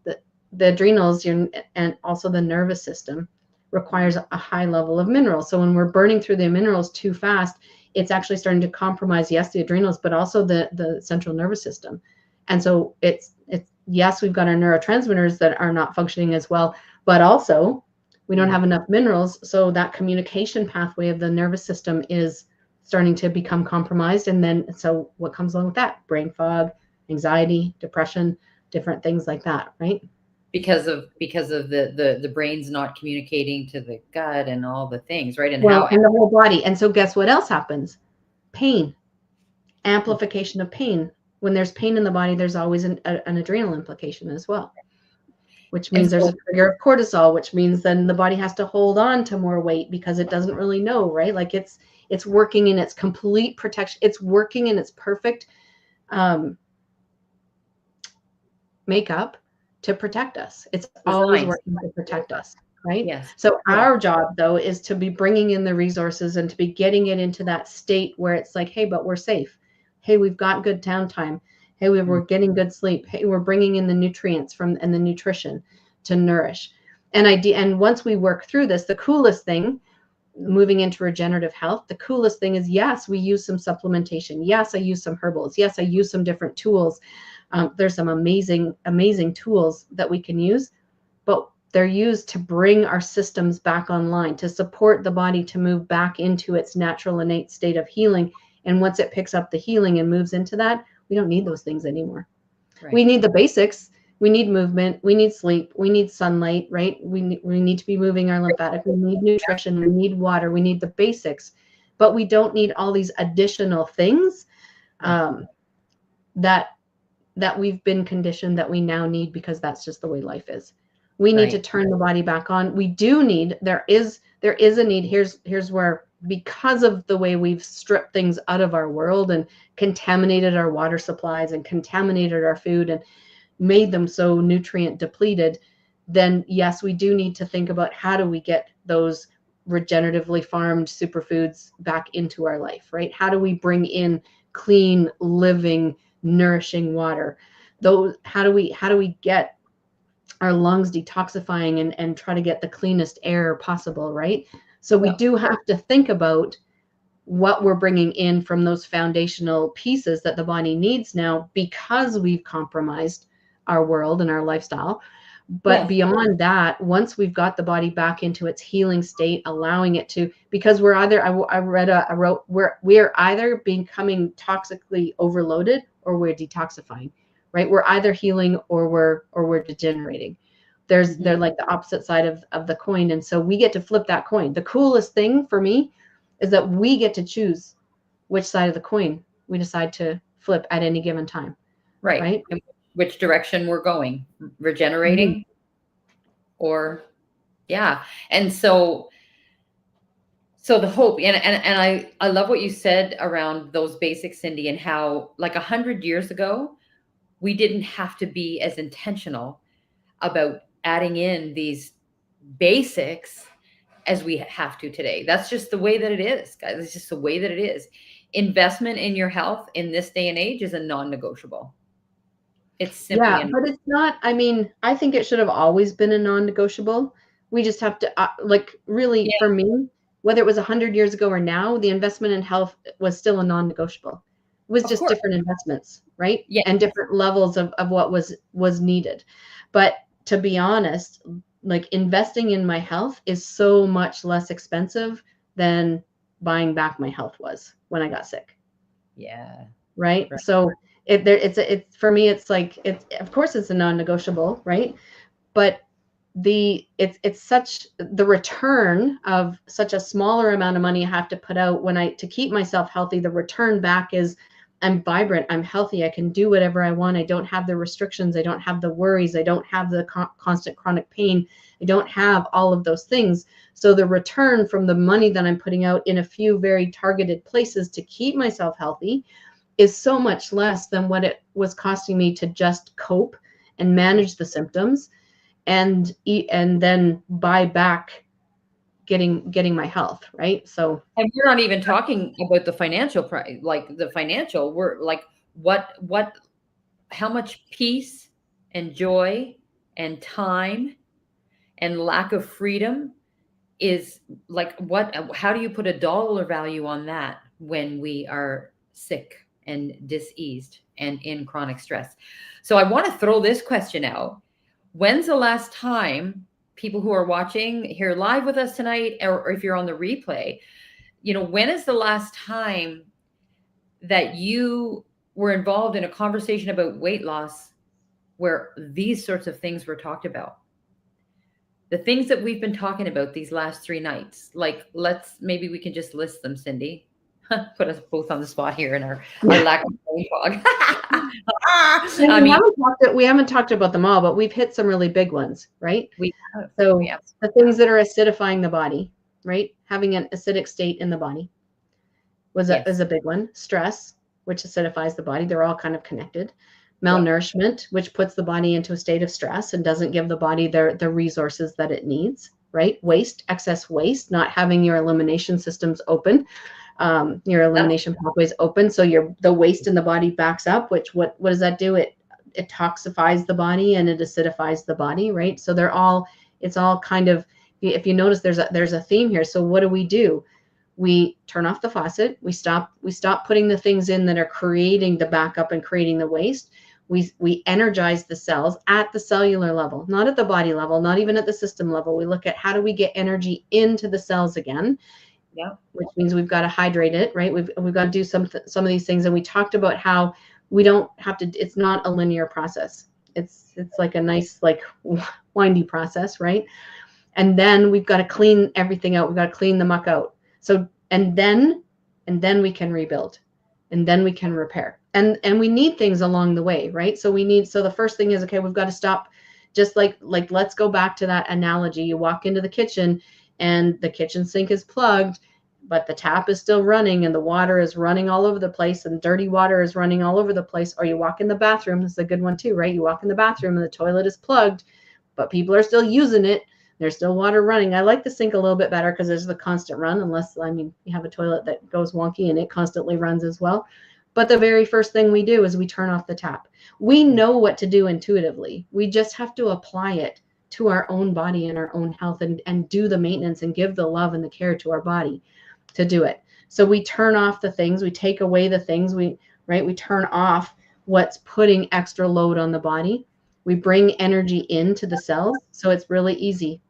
the adrenals, and also the nervous system, requires a high level of minerals. So when we're burning through the minerals too fast, it's actually starting to compromise, yes, the adrenals, but also the central nervous system. And so it's yes, we've got our neurotransmitters that are not functioning as well, but also we don't have enough minerals. So that communication pathway of the nervous system is starting to become compromised. And then, so what comes along with that? Brain fog, anxiety, depression, different things like that, right? Because of the brain's not communicating to the gut and all the things, right? And and the whole body. And so guess what else happens? Pain, amplification of pain. When there's pain in the body, there's always an adrenal implication as well, which means there's a trigger of cortisol, which means then the body has to hold on to more weight because it doesn't really know, right? Like it's working in its complete protection. It's working in its perfect makeup to protect us. It's always working to protect us, right? Yes. So our job, though, is to be bringing in the resources and to be getting it into that state where it's like, hey, but we're safe. Hey, we've got good downtime. Hey, we're getting good sleep. Hey, we're bringing in the nutrients and the nutrition to nourish. And once we work through this, the coolest thing, moving into regenerative health, the coolest thing is, yes, we use some supplementation. Yes, I use some herbals. Yes, I use some different tools. There's some amazing, amazing tools that we can use, but they're used to bring our systems back online, to support the body to move back into its natural innate state of healing. And once it picks up the healing and moves into that, we don't need those things anymore. Right. We need the basics. We need movement. We need sleep. We need sunlight, right? We need to be moving our lymphatic. We need nutrition. We need water. We need the basics, but we don't need all these additional things that we've been conditioned that we now need, because that's just the way life is. We need to turn the body back on. We do need, there is a need. Here's where, because of the way we've stripped things out of our world and contaminated our water supplies and contaminated our food and made them so nutrient depleted, then yes, we do need to think about how do we get those regeneratively farmed superfoods back into our life, right? How do we bring in clean, living, nourishing water? How do we get our lungs detoxifying and try to get the cleanest air possible, right? So we do have to think about what we're bringing in from those foundational pieces that the body needs now, because we've compromised our world and our lifestyle. But beyond that, once we've got the body back into its healing state, allowing it to, because we're either, I wrote, we're either becoming toxically overloaded or we're detoxifying. right? We're either healing or we're degenerating. They're like the opposite side of the coin. And so we get to flip that coin. The coolest thing for me is that we get to choose which side of the coin we decide to flip at any given time. Right. And which direction we're going, regenerating or yeah. And so the hope, and I love what you said around those basics, Cindy, and how like 100 years ago, we didn't have to be as intentional about adding in these basics as we have to today. That's just the way that it is, guys. It's just the way that it is. Investment in your health in this day and age is a non-negotiable. It's simply but it's not. I mean, I think it should have always been a non-negotiable. We just have to really, for me, whether it was 100 years ago or now, the investment in health was still a non-negotiable. It was just different investments, right? Yeah. And different levels of what was needed. But to be honest, like investing in my health is so much less expensive than buying back my health was when I got sick. Yeah. Right. So it's for me, it's like, of course it's a non-negotiable, right? But it's such the return of such a smaller amount of money I have to put out to keep myself healthy. The return back is I'm vibrant, I'm healthy, I can do whatever I want. I don't have the restrictions, I don't have the worries, I don't have the constant chronic pain, I don't have all of those things. So the return from the money that I'm putting out in a few very targeted places to keep myself healthy is so much less than what it was costing me to just cope and manage the symptoms and eat and then buy back getting my health, right? So, and we're not even talking about the financial price, like the financial. We're like how much peace and joy and time and lack of freedom is like how do you put a dollar value on that when we are sick and diseased and in chronic stress? So I want to throw this question out. When's the last time, people who are watching here live with us tonight, or if you're on the replay, when is the last time that you were involved in a conversation about weight loss where these sorts of things were talked about? The things that we've been talking about these last 3 nights, like maybe we can just list them, Cindy. Put us both on the spot here in our lack of brain fog. We haven't talked about them all, but we've hit some really big ones, right? The things that are acidifying the body, right? Having an acidic state in the body is a big one. Stress, which acidifies the body. They're all kind of connected. Malnourishment, which puts the body into a state of stress and doesn't give the body the resources that it needs, right? Waste, excess waste, not having your elimination systems open. Your elimination pathways open, so the waste in the body backs up. Which what does that do? It toxifies the body and it acidifies the body, right? So it's all kind of, if you notice, there's a theme here. So what do? We turn off the faucet. We stop putting the things in that are creating the backup and creating the waste. We energize the cells at the cellular level, not at the body level, not even at the system level. We look at how do we get energy into the cells again. Yeah, which means we've got to hydrate it, right? We've got to do some of these things. And we talked about how we don't have to, it's not a linear process. It's like a nice, like windy process, right? And then we've got to clean everything out. We've got to clean the muck out. So, and then we can rebuild, and then we can repair. And we need things along the way, right? So the first thing is, okay, we've got to stop. Just like let's go back to that analogy. You walk into the kitchen and the kitchen sink is plugged, but the tap is still running and the water is running all over the place and dirty water is running all over the place. Or you walk in the bathroom, this is a good one too, right? You walk in the bathroom and the toilet is plugged, but people are still using it. There's still water running. I like the sink a little bit better because there's the constant run, unless, you have a toilet that goes wonky and it constantly runs as well. But the very first thing we do is we turn off the tap. We know what to do intuitively. We just have to apply it to our own body and our own health and do the maintenance and give the love and the care to our body to do it. So we turn off the things, we take away the things, we turn off what's putting extra load on the body. We bring energy into the cells. So it's really easy.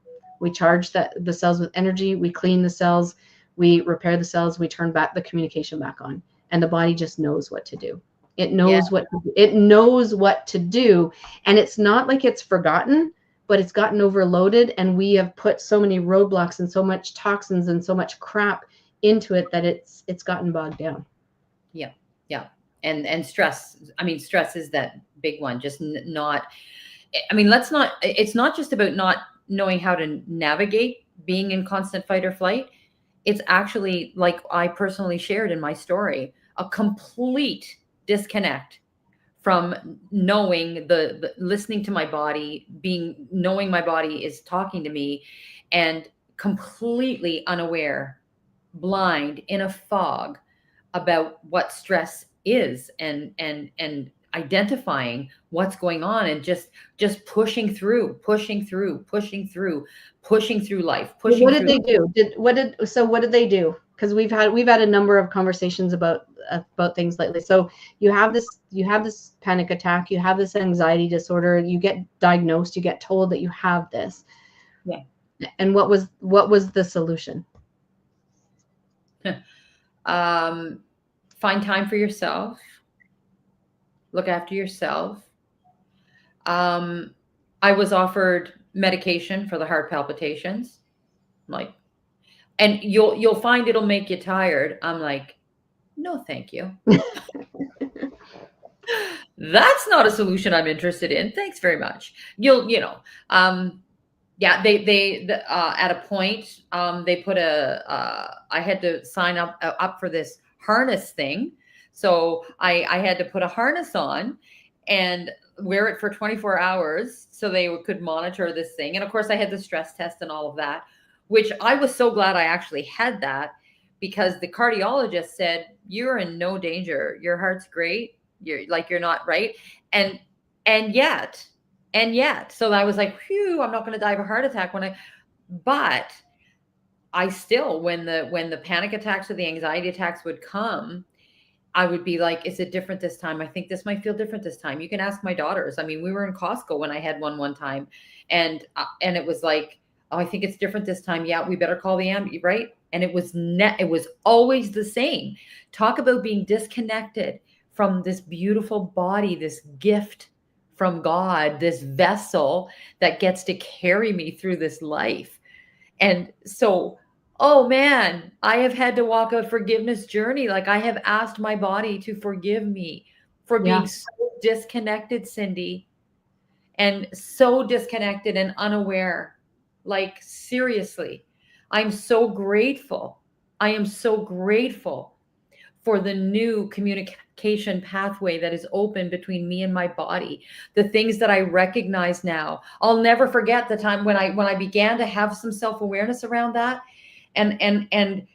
We charge the cells with energy, we clean the cells, we repair the cells, we turn back the communication back on, and the body just knows what to do. It knows it knows what to do. And it's not like it's forgotten, but it's gotten overloaded, and we have put so many roadblocks and so much toxins and so much crap into it that it's gotten bogged down. Yeah. Yeah. And stress. I mean, stress is that big one. Just not, I mean, it's not just about not knowing how to navigate being in constant fight or flight. It's actually, like I personally shared in my story, a complete disconnect from knowing the listening to my body, knowing my body is talking to me, and completely unaware, blind, in a fog about what stress is, and identifying what's going on, and just pushing through life. What did they do? What did they do? Because we've had a number of conversations about things lately. So you have this panic attack, you have this anxiety disorder, you get diagnosed, you get told that you have this. Yeah. And what was the solution? Find time for yourself. Look after yourself. I was offered medication for the heart palpitations. Like, and you'll find it'll make you tired. I'm like, no, thank you. That's not a solution I'm interested in. Thanks very much. Yeah, they at a point, they put I had to sign up for this harness thing. So I had to put a harness on and wear it for 24 hours so they could monitor this thing. And of course I had the stress test and all of that, which I was so glad I actually had that, because the cardiologist said, you're in no danger. Your heart's great. You're not, right. And yet, so I was like, phew, I'm not going to die of a heart attack but I still, when the panic attacks or the anxiety attacks would come, I would be like, is it different this time? I think this might feel different this time. You can ask my daughters. I mean, we were in Costco when I had one time, and it was like, oh, I think it's different this time. Yeah, we better call the ambulance, right? And it was always the same. Talk about being disconnected from this beautiful body, this gift from God, this vessel that gets to carry me through this life. And so, oh man, I have had to walk a forgiveness journey. Like, I have asked my body to forgive me for being so disconnected, Cindy, and so disconnected and unaware. Like, seriously, I'm so grateful. I am so grateful for the new communication pathway that is open between me and my body, the things that I recognize now. I'll never forget the time when I began to have some self-awareness around that. And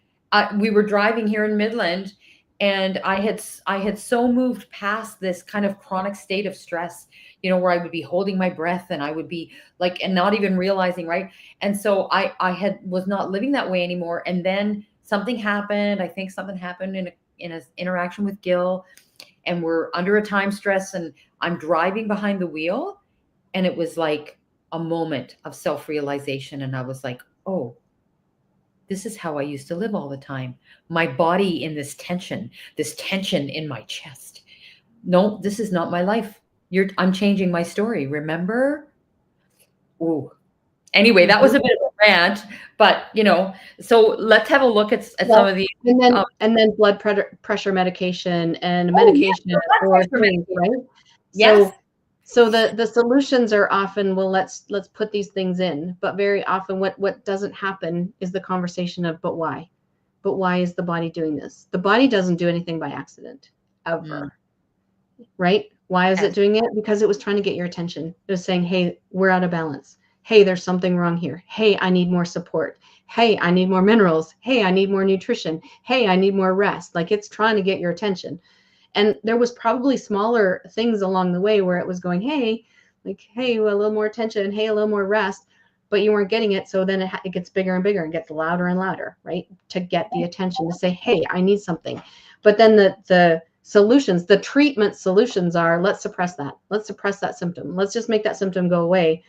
we were driving here in Midland, and I had so moved past this kind of chronic state of stress, where I would be holding my breath and I would be like, and not even realizing, right? And so I was not living that way anymore. And then something happened. I think something happened in an interaction with Gil, and we're under a time stress, and I'm driving behind the wheel, and it was like a moment of self-realization. And I was like, oh, this is how I used to live all the time. My body in this tension in my chest. No, this is not my life. I'm changing my story. Remember? Ooh. Anyway, that was a bit of a rant, but so let's have a look at some of the and then blood pressure medication and medication for things, right? Yes. So the solutions are often, well, let's put these things in, but very often what doesn't happen is the conversation of, but why? But why is the body doing this? The body doesn't do anything by accident, ever. Right? Why is it doing it? Because it was trying to get your attention. It was saying, hey, we're out of balance. Hey, there's something wrong here. Hey, I need more support. Hey, I need more minerals. Hey, I need more nutrition. Hey, I need more rest. Like, it's trying to get your attention. And there was probably smaller things along the way where it was going, hey, a little more attention. Hey, a little more rest. But you weren't getting it. So then it gets bigger and bigger and gets louder and louder, right? To get the attention, to say, hey, I need something. But then the solutions, the treatment solutions are, let's suppress that. Let's suppress that symptom. Let's just make that symptom go away,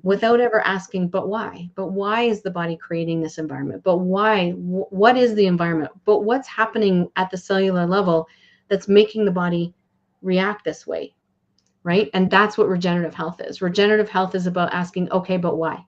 without ever asking, but why? But why is the body creating this environment? But why? What is the environment? But what's happening at the cellular level that's making the body react this way, right? And that's what regenerative health is. Regenerative health is about asking, okay, but why?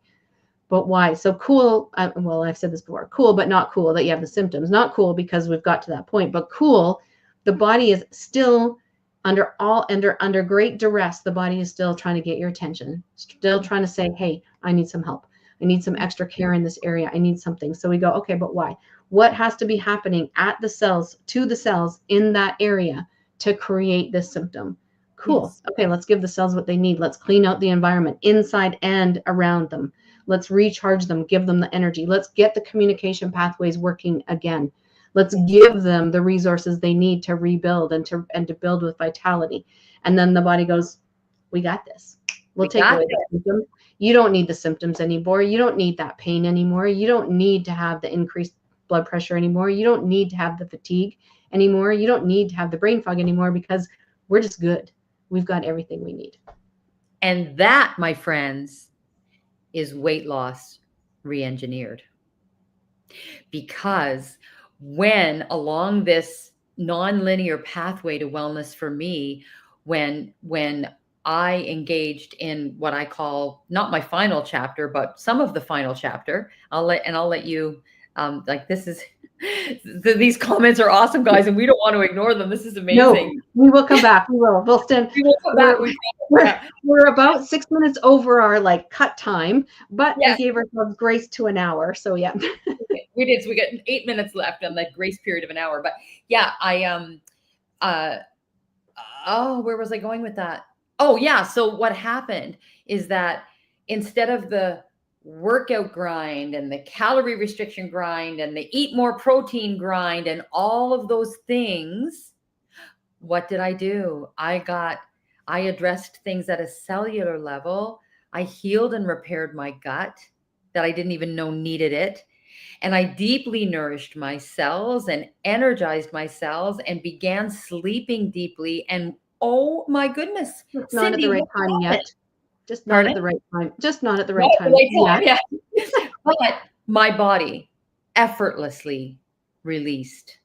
But why? So cool. Well, I've said this before, cool, but not cool that you have the symptoms. Not cool because we've got to that point, but cool. The body is still under great duress. The body is still trying to get your attention, still trying to say, hey, I need some help. I need some extra care in this area. I need something. So we go, okay, but why? What has to be happening at the cells, to the cells in that area to create this symptom? Cool. Yes. Okay, let's give the cells what they need. Let's clean out the environment inside and around them. Let's recharge them, give them the energy. Let's get the communication pathways working again. Let's give them the resources they need to rebuild and to build with vitality. And then the body goes, we got this. We'll take away the symptoms. You don't need the symptoms anymore. You don't need that pain anymore. You don't need to have the increased blood pressure anymore. You don't need to have the fatigue anymore. You don't need to have the brain fog anymore because we're just good. We've got everything we need. And that, my friends, is weight loss re-engineered. Because when along this non-linear pathway to wellness for me, when I engaged in what I call not my final chapter, but some of the final chapter, I'll let you these comments are awesome, guys, and we don't want to ignore them. This is amazing. No, we will come back. We will. We'll stand. We will come back. We're about 6 minutes over our cut time, but we gave ourselves grace to an hour. So yeah. Okay, we did. So we got 8 minutes left on that grace period of an hour. But yeah, where was I going with that? Oh yeah. So what happened is that instead of the workout grind and the calorie restriction grind and the eat more protein grind and all of those things, what did I do? I addressed things at a cellular level. I healed and repaired my gut that I didn't even know needed it. And I deeply nourished my cells and energized my cells and began sleeping deeply. And oh my goodness, it's not at the right time yet. Just not at the right time. Just not at the right time. Yeah. But my body effortlessly released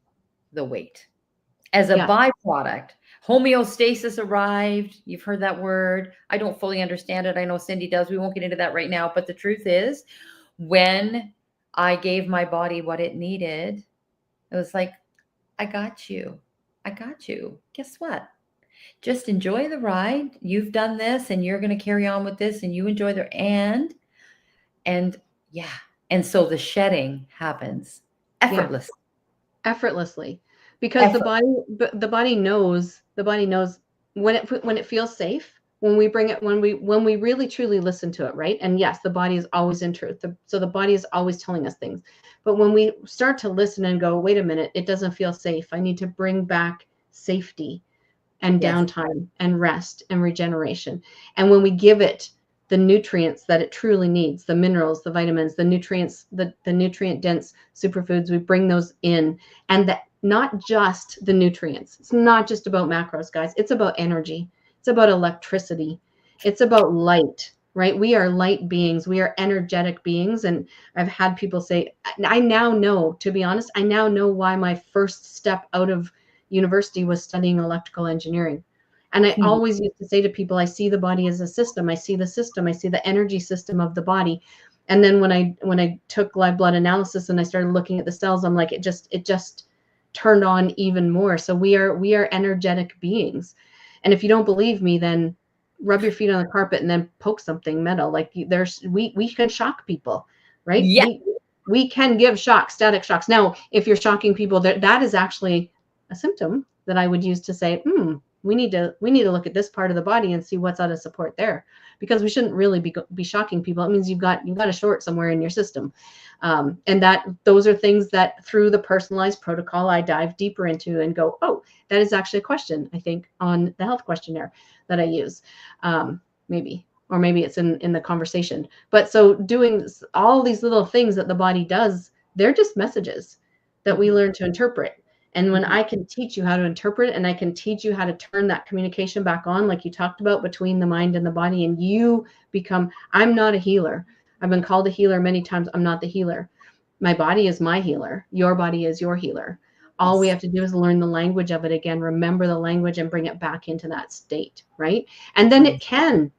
the weight. As a byproduct, homeostasis arrived. You've heard that word. I don't fully understand it. I know Cindy does. We won't get into that right now. But the truth is, when I gave my body what it needed, it was like, I got you. I got you. Guess what? Just enjoy the ride. You've done this and you're going to carry on with this and you enjoy and so the shedding happens effortlessly because the body knows when it feels safe, when we bring it, when we really truly listen to it, right? And yes, the body is always in truth. So the body is always telling us things. But when we start to listen and go, wait a minute, it doesn't feel safe. I need to bring back safety and downtime and rest and regeneration. And when we give it the nutrients that it truly needs, the minerals, the vitamins, the nutrients, the nutrient dense superfoods, we bring those in. And that not just the nutrients. It's not just about macros, guys. It's about energy. It's about electricity. It's about light, right? We are light beings. We are energetic beings. And I've had people say, I now know, to be honest, I now know why my first step out of university was studying electrical engineering. And I always used to say to people, I see the body as a system. I see the system. I see the energy system of the body. And then when I took live blood analysis and I started looking at the cells, I'm like, it just turned on even more. So we are energetic beings. And if you don't believe me, then rub your feet on the carpet and then poke something metal. Like we can shock people, right? Yeah. We can give shocks, static shocks. Now, if you're shocking people, that is actually a symptom that I would use to say, we need to look at this part of the body and see what's out of support there, because we shouldn't really be shocking people. It means you've got a short somewhere in your system. And those are things that through the personalized protocol, I dive deeper into and go, oh, that is actually a question, I think, on the health questionnaire that I use. Maybe it's in the conversation. But so doing all these little things that the body does, they're just messages that we learn to interpret. And when I can teach you how to interpret it, and I can teach you how to turn that communication back on, like you talked about, between the mind and the body, and you become, I'm not a healer. I've been called a healer many times. I'm not the healer. My body is my healer. Your body is your healer. All we have to do is learn the language of it again, remember the language, and bring it back into that state, right? And then it can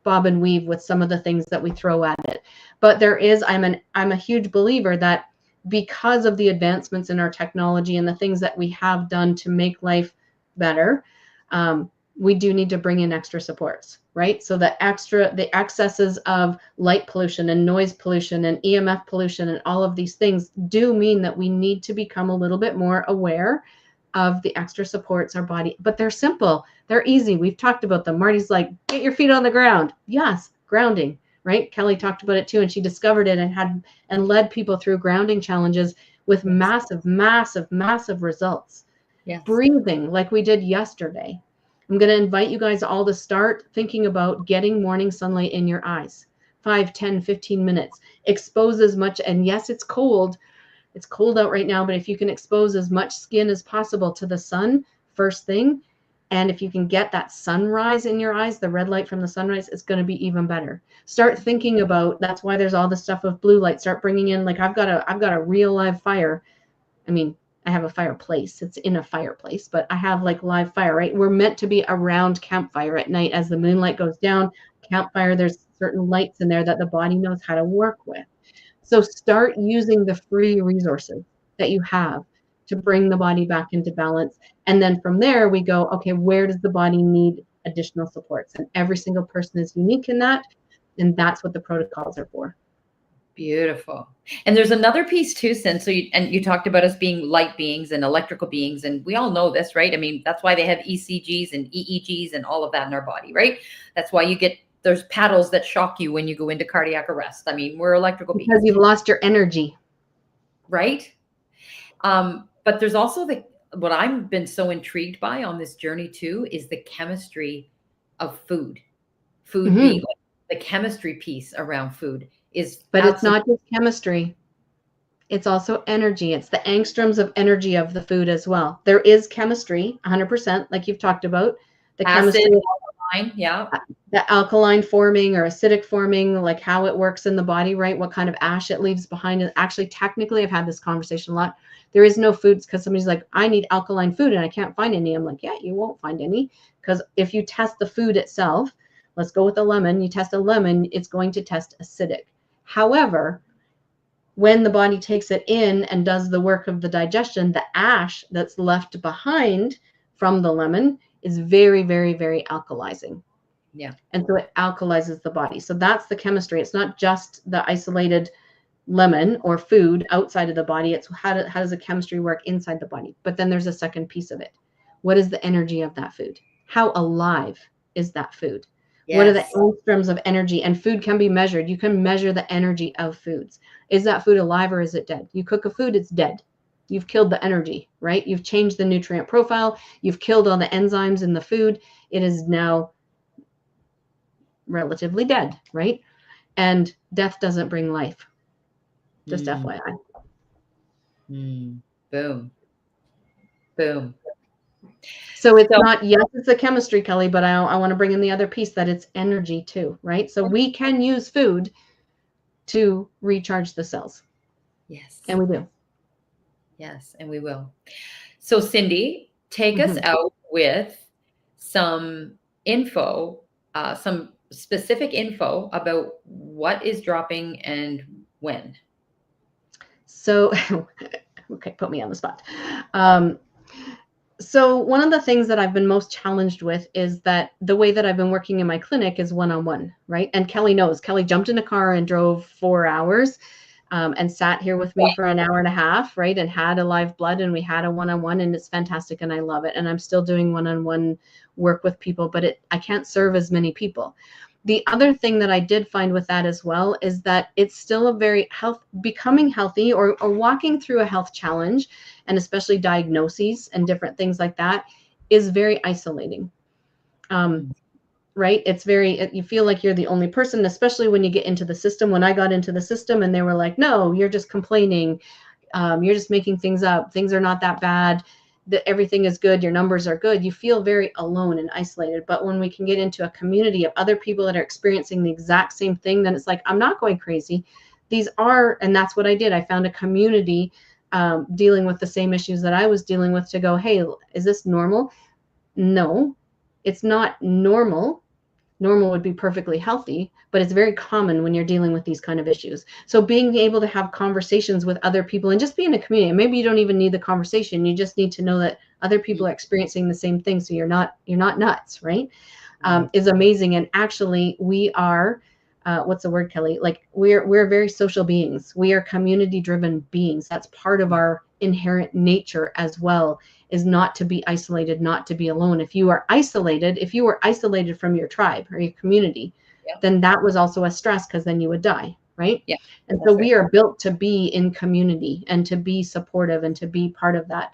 bob and weave with some of the things that we throw at it. But I'm a huge believer that because of the advancements in our technology and the things that we have done to make life better, we do need to bring in extra supports, right? So the excesses of light pollution and noise pollution and EMF pollution and all of these things do mean that we need to become a little bit more aware of the extra supports our body, but they're simple. They're easy. We've talked about them. Marty's like, get your feet on the ground. Yes, grounding, right? Kelly talked about it too, and she discovered it and led people through grounding challenges with massive, massive, massive results. Yes. Breathing, like we did yesterday. I'm going to invite you guys all to start thinking about getting morning sunlight in your eyes. 5, 10, 15 minutes. Expose as much, and yes, it's cold. It's cold out right now, but if you can expose as much skin as possible to the sun first thing, and if you can get that sunrise in your eyes, the red light from the sunrise, it's going to be even better. Start thinking about, that's why there's all this stuff of blue light. Start bringing in, like I've got a real live fire. I mean, I have a fireplace. It's in a fireplace, but I have like live fire, right? We're meant to be around campfire at night as the moonlight goes down. Campfire, there's certain lights in there that the body knows how to work with. So start using the free resources that you have to bring the body back into balance. And then from there we go, okay, where does the body need additional supports? And every single person is unique in that. And that's what the protocols are for. Beautiful. And there's another piece too, Sin. So you talked about us being light beings and electrical beings, and we all know this, right? I mean, that's why they have ECGs and EEGs and all of that in our body, right? That's why there's paddles that shock you when you go into cardiac arrest. I mean, we're electrical beings. Because you've lost your energy. Right? But there's also what I've been so intrigued by on this journey too, is the chemistry of food. Food being like the chemistry piece around food. But it's not just chemistry. It's also energy. It's the angstroms of energy of the food as well. There is chemistry, 100%, like you've talked about. The acid, chemistry, alkaline, yeah. The alkaline forming or acidic forming, like how it works in the body, right? What kind of ash it leaves behind. And actually, technically, I've had this conversation a lot. There is no foods, because somebody's like, I need alkaline food and I can't find any. I'm like, yeah, you won't find any, because if you test the food itself, let's go with a lemon. You test a lemon, it's going to test acidic. However, when the body takes it in and does the work of the digestion, the ash that's left behind from the lemon is very, very, very alkalizing. Yeah. And so it alkalizes the body. So that's the chemistry. It's not just the isolated lemon or food outside of the body. It's how does the chemistry work inside the body? But then there's a second piece of it. What is the energy of that food? How alive is that food? Yes. What are the angstroms of energy? And food can be measured. You can measure the energy of foods. Is that food alive or is it dead? You cook a food, it's dead. You've killed the energy, right? You've changed the nutrient profile. You've killed all the enzymes in the food. It is now relatively dead, right? And death doesn't bring life. Just FYI. Boom. Boom. So it's not, yes, it's a chemistry, Kelly, but I want to bring in the other piece that it's energy too, right? So we can use food to recharge the cells. Yes. And we do. Yes, and we will. So Cindy, take us out with some info, some specific info about what is dropping and when. So, okay, put me on the spot. So one of the things that I've been most challenged with is that the way that I've been working in my clinic is one-on-one, right? And Kelly knows. Kelly jumped in a car and drove 4 hours and sat here with me for an hour and a half, right? And had a live blood, and we had a one-on-one, and it's fantastic, and I love it. And I'm still doing one-on-one work with people, but I can't serve as many people. The other thing that I did find with that as well is that it's still a very becoming healthy or walking through a health challenge, and especially diagnoses and different things like that, is very isolating. Right? It's you feel like you're the only person, especially when you get into the system. When I got into the system and they were like, no, you're just complaining. You're just making things up. Things are not that bad. That everything is good, your numbers are good, you feel very alone and isolated. But when we can get into a community of other people that are experiencing the exact same thing, then it's like, I'm not going crazy. And that's what I did. I found a community dealing with the same issues that I was dealing with to go, hey, is this normal? No, it's not normal. Normal would be perfectly healthy, but it's very common when you're dealing with these kind of issues. So being able to have conversations with other people and just be in a community, maybe you don't even need the conversation. You just need to know that other people are experiencing the same thing. So you're not nuts, right? Is amazing. And actually we are, what's the word, Kelly? Like we're very social beings. We are community driven beings. That's part of our inherent nature as well, is not to be isolated, not to be alone. If you were isolated from your tribe or your community, then that was also a stress, because then you would die, right? Yeah. And so we are built to be in community and to be supportive and to be part of that.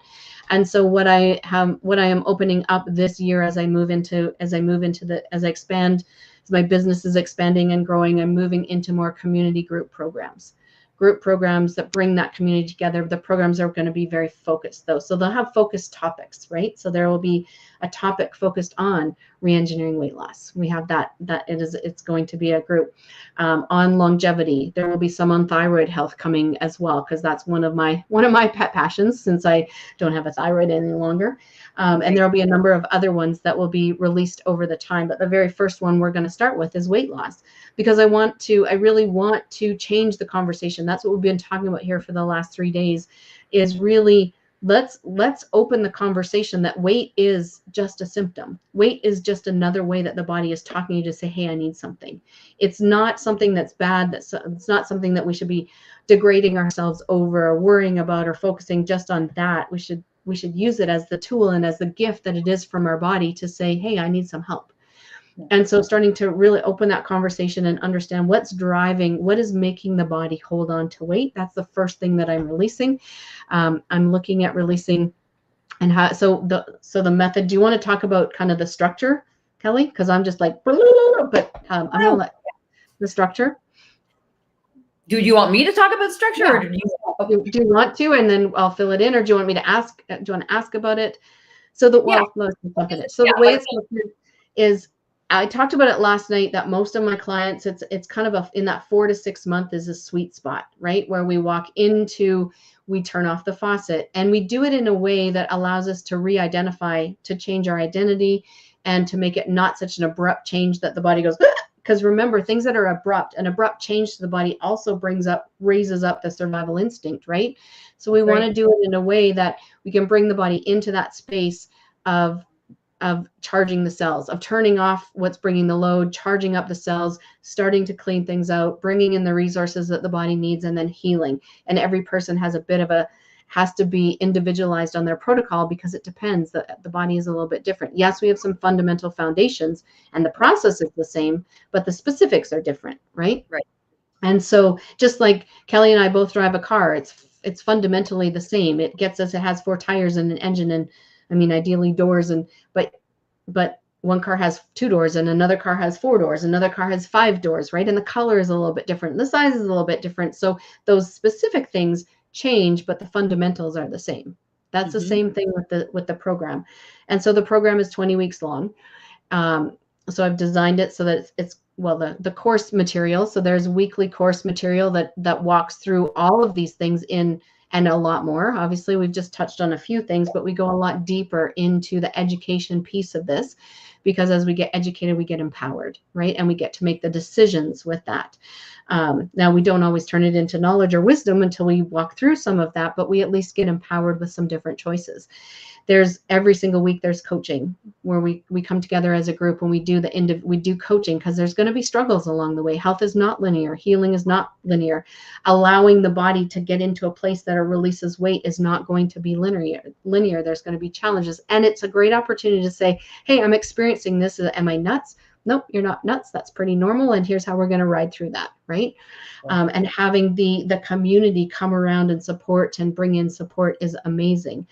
And so what I am opening up this year as I expand, as my business is expanding and growing, I'm moving into more community group programs that bring that community together. The programs are going to be very focused though. So they'll have focused topics, right? So there will be a topic focused on re-engineering weight loss. We have it's going to be a group on longevity. There will be some on thyroid health coming as well, because that's one of my pet passions, since I don't have a thyroid any longer. And there will be a number of other ones that will be released over the time. But the very first one we're going to start with is weight loss, because I really want to change the conversation. That's what we've been talking about here for the last 3 days, is really let's open the conversation that weight is just a symptom. Weight is just another way that the body is talking to you to say, hey, I need something. It's not something that's bad. It's not something that we should be degrading ourselves over or worrying about or focusing just on that. We should use it as the tool and as the gift that it is from our body to say, hey, I need some help. And so starting to really open that conversation and understand what is making the body hold on to weight. That's the first thing that I'm releasing. I'm looking at releasing and how, so the method. Do you want to talk about kind of the structure, Kelly? Because I'm just like, but I'm going to let the structure. Do you want me to talk about structure? Yeah. Or do you want to, and then I'll fill it in, or do you want me to ask? Do you want to ask about it? So the way it's structured is, I talked about it last night, that most of my clients, it's kind of in that 4 to 6 month is a sweet spot, right? Where we walk into, we turn off the faucet, and we do it in a way that allows us to re-identify, to change our identity, and to make it not such an abrupt change that the body goes, because remember, things that are an abrupt change to the body also raises up the survival instinct, right? So we want to do it in a way that we can bring the body into that space of charging the cells, of turning off what's bringing the load, charging up the cells, starting to clean things out, bringing in the resources that the body needs, and then healing. And every person has has to be individualized on their protocol, because it depends. The body is a little bit different. Yes, we have some fundamental foundations and the process is the same, but the specifics are different, right? Right. And so just like Kelly and I both drive a car, it's fundamentally the same. It has 4 tires and an engine, and I mean, ideally doors, but one car has 2 doors and another car has 4 doors, another car has 5 doors, right? And the color is a little bit different. The size is a little bit different. So those specific things change, but the fundamentals are the same. That's the same thing with the program. And so the program is 20 weeks long. So I've designed it so that it's the course material. So there's weekly course material that walks through all of these things and a lot more. Obviously, we've just touched on a few things, but we go a lot deeper into the education piece of this, because as we get educated, we get empowered, right? And we get to make the decisions with that. Now, we don't always turn it into knowledge or wisdom until we walk through some of that, but we at least get empowered with some different choices. Every single week there's coaching, where we come together as a group and we do coaching, because there's going to be struggles along the way. Health is not linear. Healing is not linear. Allowing the body to get into a place that it releases weight is not going to be linear. There's going to be challenges, and it's a great opportunity to say, hey, I'm experiencing this. Am I nuts? Nope, you're not nuts. That's pretty normal. And here's how we're going to ride through that, right? And having the community come around and support and bring in support is amazing.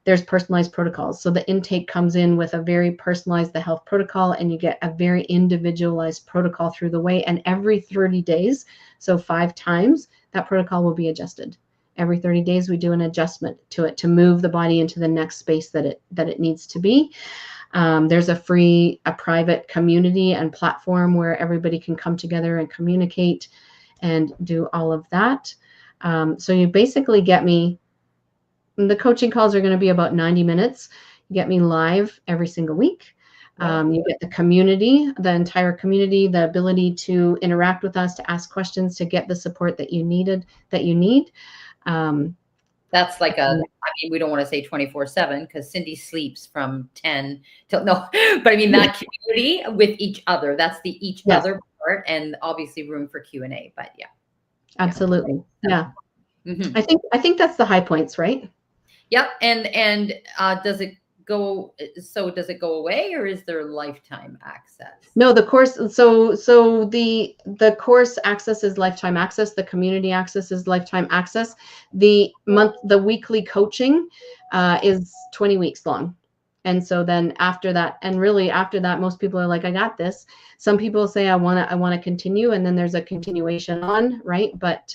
There's personalized protocols. So the intake comes in with a very personalized, the health protocol, and you get a very individualized protocol through the way. And every 30 days, so 5 times, that protocol will be adjusted. Every 30 days, we do an adjustment to it to move the body into the next space that it needs to be. There's a private community and platform where everybody can come together and communicate and do all of that. So you basically get me, the coaching calls are going to be about 90 minutes. You get me live every single week. You get the community, the entire community, the ability to interact with us, to ask questions, to get the support that you need. That's like I mean, we don't want to say 24/7 because Cindy sleeps from 10 till no, but I mean that community with each other. That's the each other part, and obviously room for Q&A. But yeah, absolutely, yeah. Mm-hmm. I think that's the high points, right? Yep. And does it go? So does it go away, or is there lifetime access? No, the course. So the course access is lifetime access. The community access is lifetime access. The weekly coaching is 20 weeks long. And so then after that, and really after that, most people are like, I got this. Some people say, I want to continue. And then there's a continuation on, right? But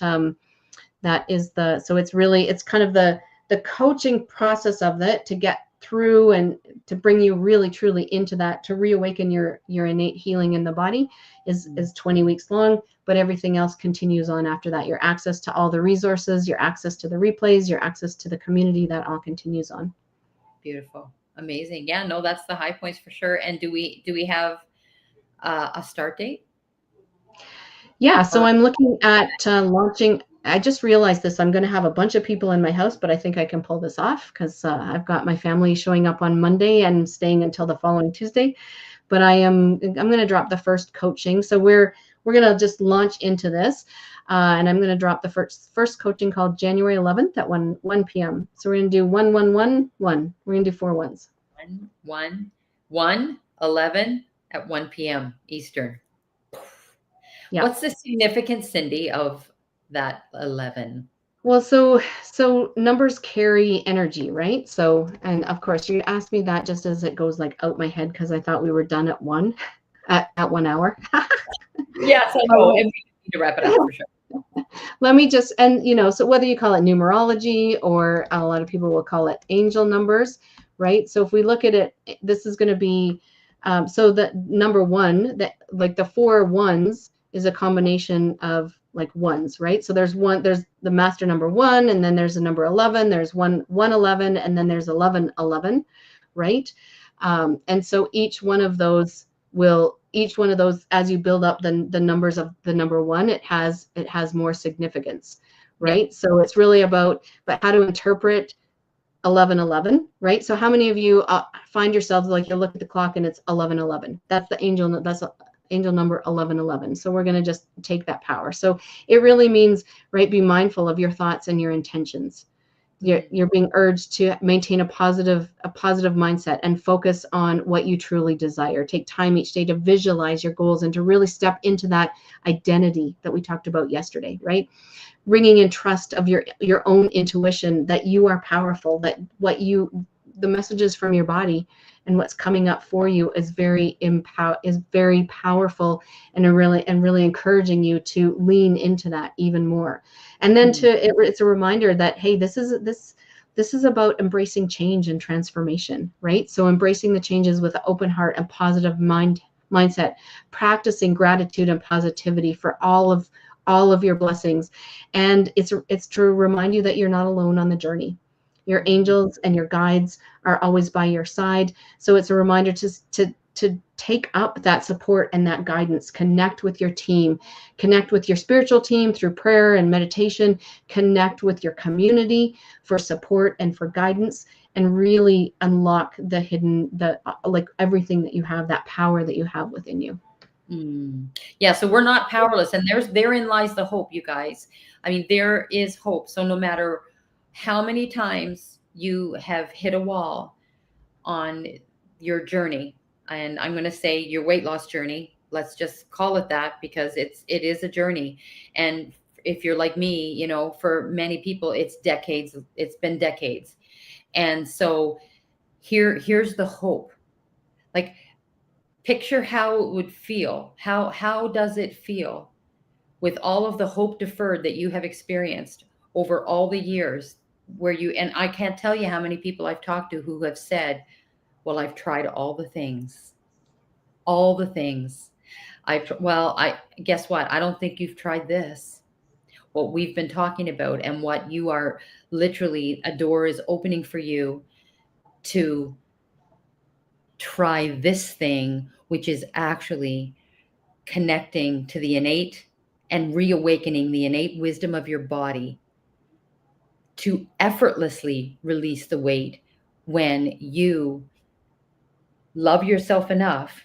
that is so it's kind of the coaching process of it to get through and to bring you really truly into that, to reawaken your innate healing in the body is 20 weeks long, but everything else continues on after that. Your access to all the resources, your access to the replays, your access to the community, that all continues on. Beautiful. Amazing. Yeah, no, that's the high points for sure. And do we have a start date? Yeah, so I'm looking at launching. I just realized this. I'm going to have a bunch of people in my house, but I think I can pull this off because I've got my family showing up on Monday and staying until the following Tuesday. But I'm going to drop the first coaching. So we're going to just launch into this, and I'm going to drop the first coaching called January 11th at 1 p.m. So we're going to do 1 1 1 1. We're going to do 4 1s. 1 1 1 11 at 1 p.m. Eastern. Yeah. What's the significance, Cindy, of that 11? Well, so numbers carry energy, right? So, and of course, you asked me that just as it goes like out my head because I thought we were done at 1 1 hour. Yes, I know. And we need to wrap it up for sure. Let me just, and so whether you call it numerology or a lot of people will call it angel numbers, right? So if we look at it, this is going to be, so the number 1, that like the 4 1s is a combination of like ones, right? So there's the master number 1, and then there's a number 11, there's 111, and then there's 1111, right? And so each one of those, as you build up the numbers of the number 1, it has more significance, right? Yeah. So it's really about, but how to interpret 1111, right? So how many of you find yourselves like you look at the clock and it's 1111? That's the angel number 1111. So we're going to just take that power. So it really means, right, be mindful of your thoughts and your intentions. You're being urged to maintain a positive mindset and focus on what you truly desire. Take time each day to visualize your goals and to really step into that identity that we talked about yesterday, right? Bringing in trust of your own intuition, that you are powerful, that the messages from your body and what's coming up for you is very powerful, and really encouraging you to lean into that even more. And then it's a reminder that, hey, this is about embracing change and transformation, right? So embracing the changes with an open heart and positive mindset, practicing gratitude and positivity for all of your blessings. And it's to remind you that you're not alone on the journey. Your angels and your guides are always by your side. So it's a reminder to take up that support and that guidance. Connect with your team, connect with your spiritual team through prayer and meditation, connect with your community for support and for guidance, and really unlock the hidden, like everything that you have, that power that you have within you. Yeah, so we're not powerless, and therein lies the hope, you guys. I mean, there is hope. So no matter how many times you have hit a wall on your journey, and I'm going to say your weight loss journey, let's just call it that, because it is a journey. And if you're like me, for many people, it's decades. It's been decades. And so here's the hope. Like, picture how it would feel. How does it feel with all of the hope deferred that you have experienced over all the years and I can't tell you how many people I've talked to who have said, well, I've tried all the things. Guess what? I don't think you've tried this. what we've been talking about and what you are literally, a door is opening for you to try this thing, which is actually connecting to the innate and reawakening the innate wisdom of your body to effortlessly release the weight when you love yourself enough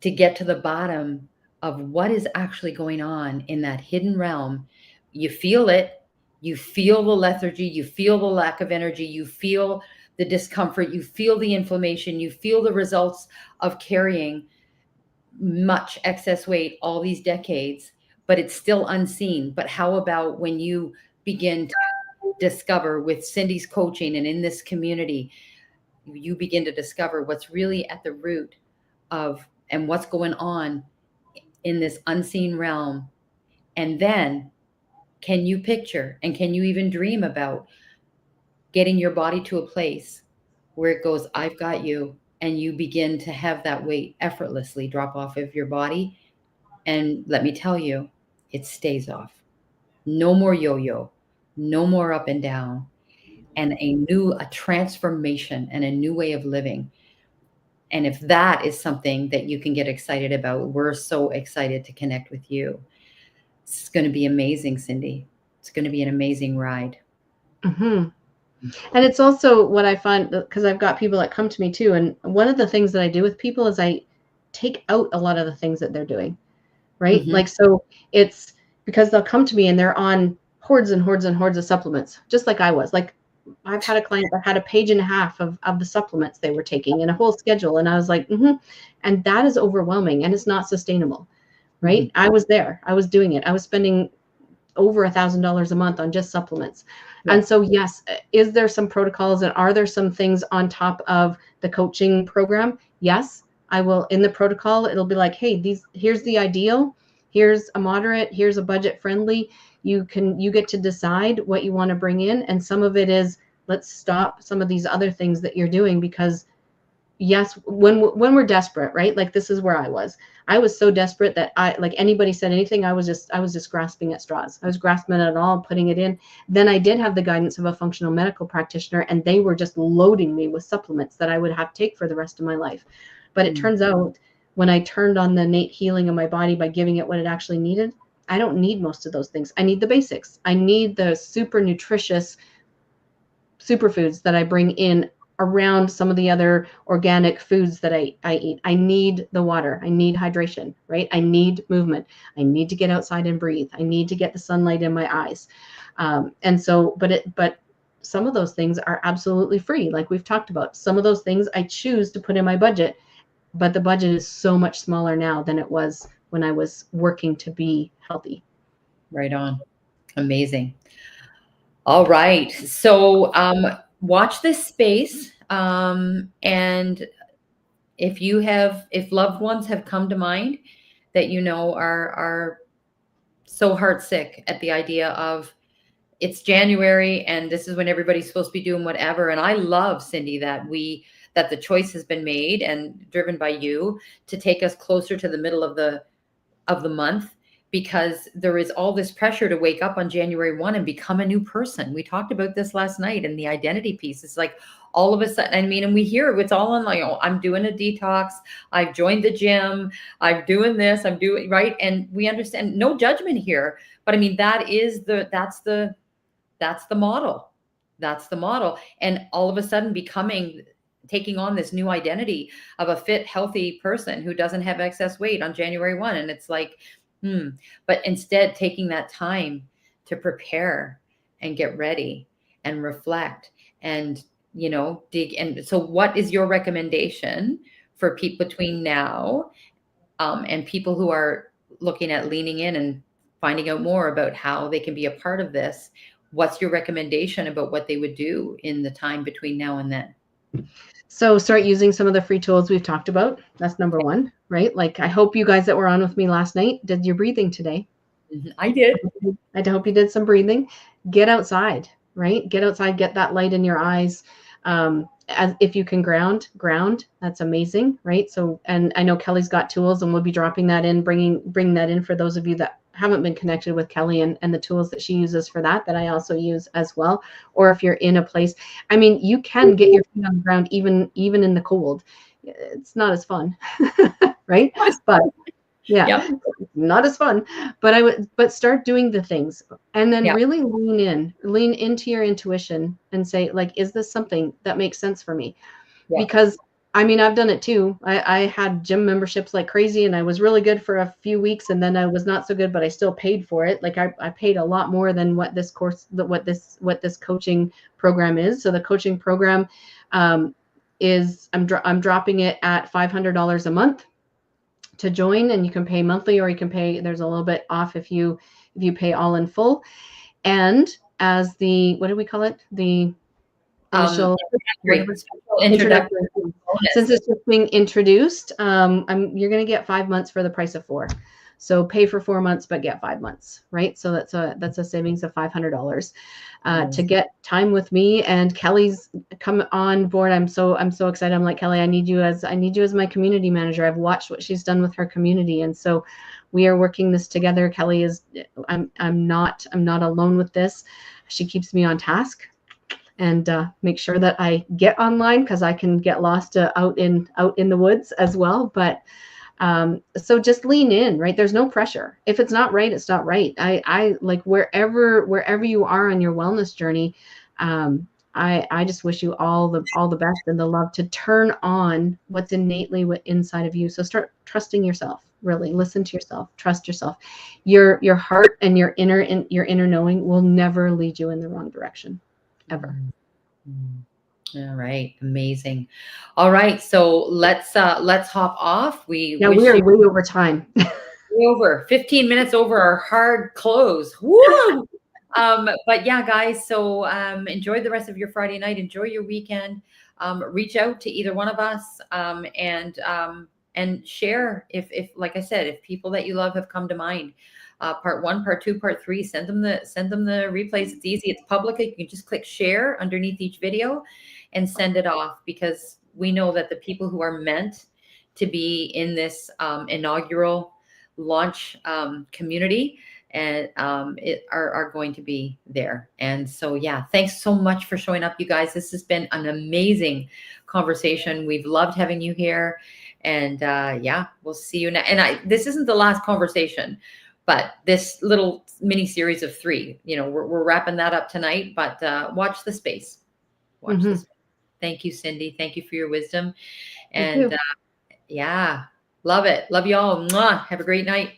to get to the bottom of what is actually going on in that hidden realm. You feel it. You feel the lethargy. You feel the lack of energy. You feel the discomfort. You feel the inflammation. You feel the results of carrying much excess weight all these decades, but it's still unseen. But how about when you begin to discover with Cindy's coaching and in this community, you begin to discover what's really at the root of and what's going on in this unseen realm. And then can you picture and can you even dream about getting your body to a place where it goes, I've got you, and you begin to have that weight effortlessly drop off of your body. And let me tell you, it stays off. No more yo-yo, no more up and down, and a transformation and a new way of living. And if that is something that you can get excited about, we're so excited to connect with you. It's going to be amazing, Cindy. It's going to be an amazing ride. Mm-hmm. And it's also what I find, because I've got people that come to me too. And one of the things that I do with people is I take out a lot of the things that they're doing, right? Mm-hmm. Like, so it's because they'll come to me and they're on hordes and hordes and hordes of supplements, just like I was. Like, I've had a client that had a page and a half of the supplements they were taking and a whole schedule. And I was like, and that is overwhelming and it's not sustainable, right? Mm-hmm. I was there. I was doing it. I was spending over $1,000 a month on just supplements. Yeah. And so, yes, is there some protocols and are there some things on top of the coaching program? Yes, I will. In the protocol, it'll be like, hey, here's the ideal. Here's a moderate, here's a budget friendly. You get to decide what you want to bring in. And some of it is, let's stop some of these other things that you're doing because yes, when we're desperate, right? Like this is where I was so desperate that like anybody said anything, I was just grasping at straws. I was grasping at it all, putting it in. Then I did have the guidance of a functional medical practitioner and they were just loading me with supplements that I would have to take for the rest of my life. But it turns out when I turned on the innate healing of my body by giving it what it actually needed, I don't need most of those things. I need the basics. I need the super nutritious superfoods that I bring in around some of the other organic foods that I eat. I need the water. I need hydration, right? I need movement. I need to get outside and breathe. I need to get the sunlight in my eyes. And so, but some of those things are absolutely free. Like we've talked about, some of those things I choose to put in my budget, but the budget is so much smaller now than it was when I was working to be healthy. Right on. Amazing. All right. So, watch this space. And if loved ones have come to mind that, are so heartsick at the idea of it's January and this is when everybody's supposed to be doing whatever. And I love, Cindy, that the choice has been made and driven by you to take us closer to the middle of the month, because there is all this pressure to wake up on January 1 and become a new person. We talked about this last night, and the identity piece. It's like all of a sudden, and we hear it's all on like, oh, I'm doing a detox. I've joined the gym. I'm doing this. I'm doing right. And we understand, no judgment here, but I mean, that's the model. That's the model. And all of a sudden taking on this new identity of a fit, healthy person who doesn't have excess weight on January 1. And it's like, but instead taking that time to prepare and get ready and reflect and, dig. And so what is your recommendation for people between now and people who are looking at leaning in and finding out more about how they can be a part of this? What's your recommendation about what they would do in the time between now and then? So start using some of the free tools we've talked about. That's number one, right? Like, I hope you guys that were on with me last night did your breathing today. I did. I hope you did some breathing. Get outside, right? Get outside, get that light in your eyes. If you can ground, that's amazing, right? So, and I know Kelly's got tools and we'll be dropping that in, bring that in for those of you that haven't been connected with Kelly and the tools that she uses for that I also use as well. Or if you're in a place, I mean, you can get your feet on the ground even in the cold. It's not as fun, right? But yeah, yep. Not as fun, but start doing the things and then really lean into your intuition and say, like, is this something that makes sense for me? Because I mean, I've done it too. I had gym memberships like crazy and I was really good for a few weeks and then I was not so good, but I still paid for it. Like I paid a lot more than what this course, what this coaching program is. So the coaching program is, I'm dropping it at $500 a month to join, and you can pay monthly or you can pay, there's a little bit off if you pay all in full. And as the, what do we call it? The initial introductory. Since it's just being introduced, you're going to get 5 months for the price of 4. So pay for 4 months, but get 5 months, right? So that's a savings of $500 to get time with me. And Kelly's come on board. I'm so excited. I'm like, Kelly, I need you as my community manager. I've watched what she's done with her community, and so we are working this together. Kelly is, I'm not alone with this. She keeps me on task and make sure that I get online because I can get lost out in the woods as well. But so just lean in, right? There's no pressure. If it's not right, it's not right. I like wherever you are on your wellness journey. I just wish you all the best and the love to turn on what's innately inside of you. So start trusting yourself. Really listen to yourself. Trust yourself. Your heart and your inner knowing will never lead you in the wrong direction, ever. All right, amazing. All right, so let's hop off. We are way over time. Over 15 minutes over our hard close. Woo! But yeah, guys, so enjoy the rest of your Friday night. Enjoy your weekend. Reach out to either one of us and share if like I said, if people that you love have come to mind. Part 1, part 2, part 3, send them the replays. It's easy. It's public. You can just click share underneath each video and send it off, because we know that the people who are meant to be in this inaugural launch community and are going to be there. And so, yeah, thanks so much for showing up, you guys. This has been an amazing conversation. We've loved having you here. And yeah, we'll see you now. And this isn't the last conversation, but this little mini series of 3, we're wrapping that up tonight, but watch the space. Watch the space. Thank you, Cindy. Thank you for your wisdom. And yeah, love it. Love you all. Mwah. Have a great night.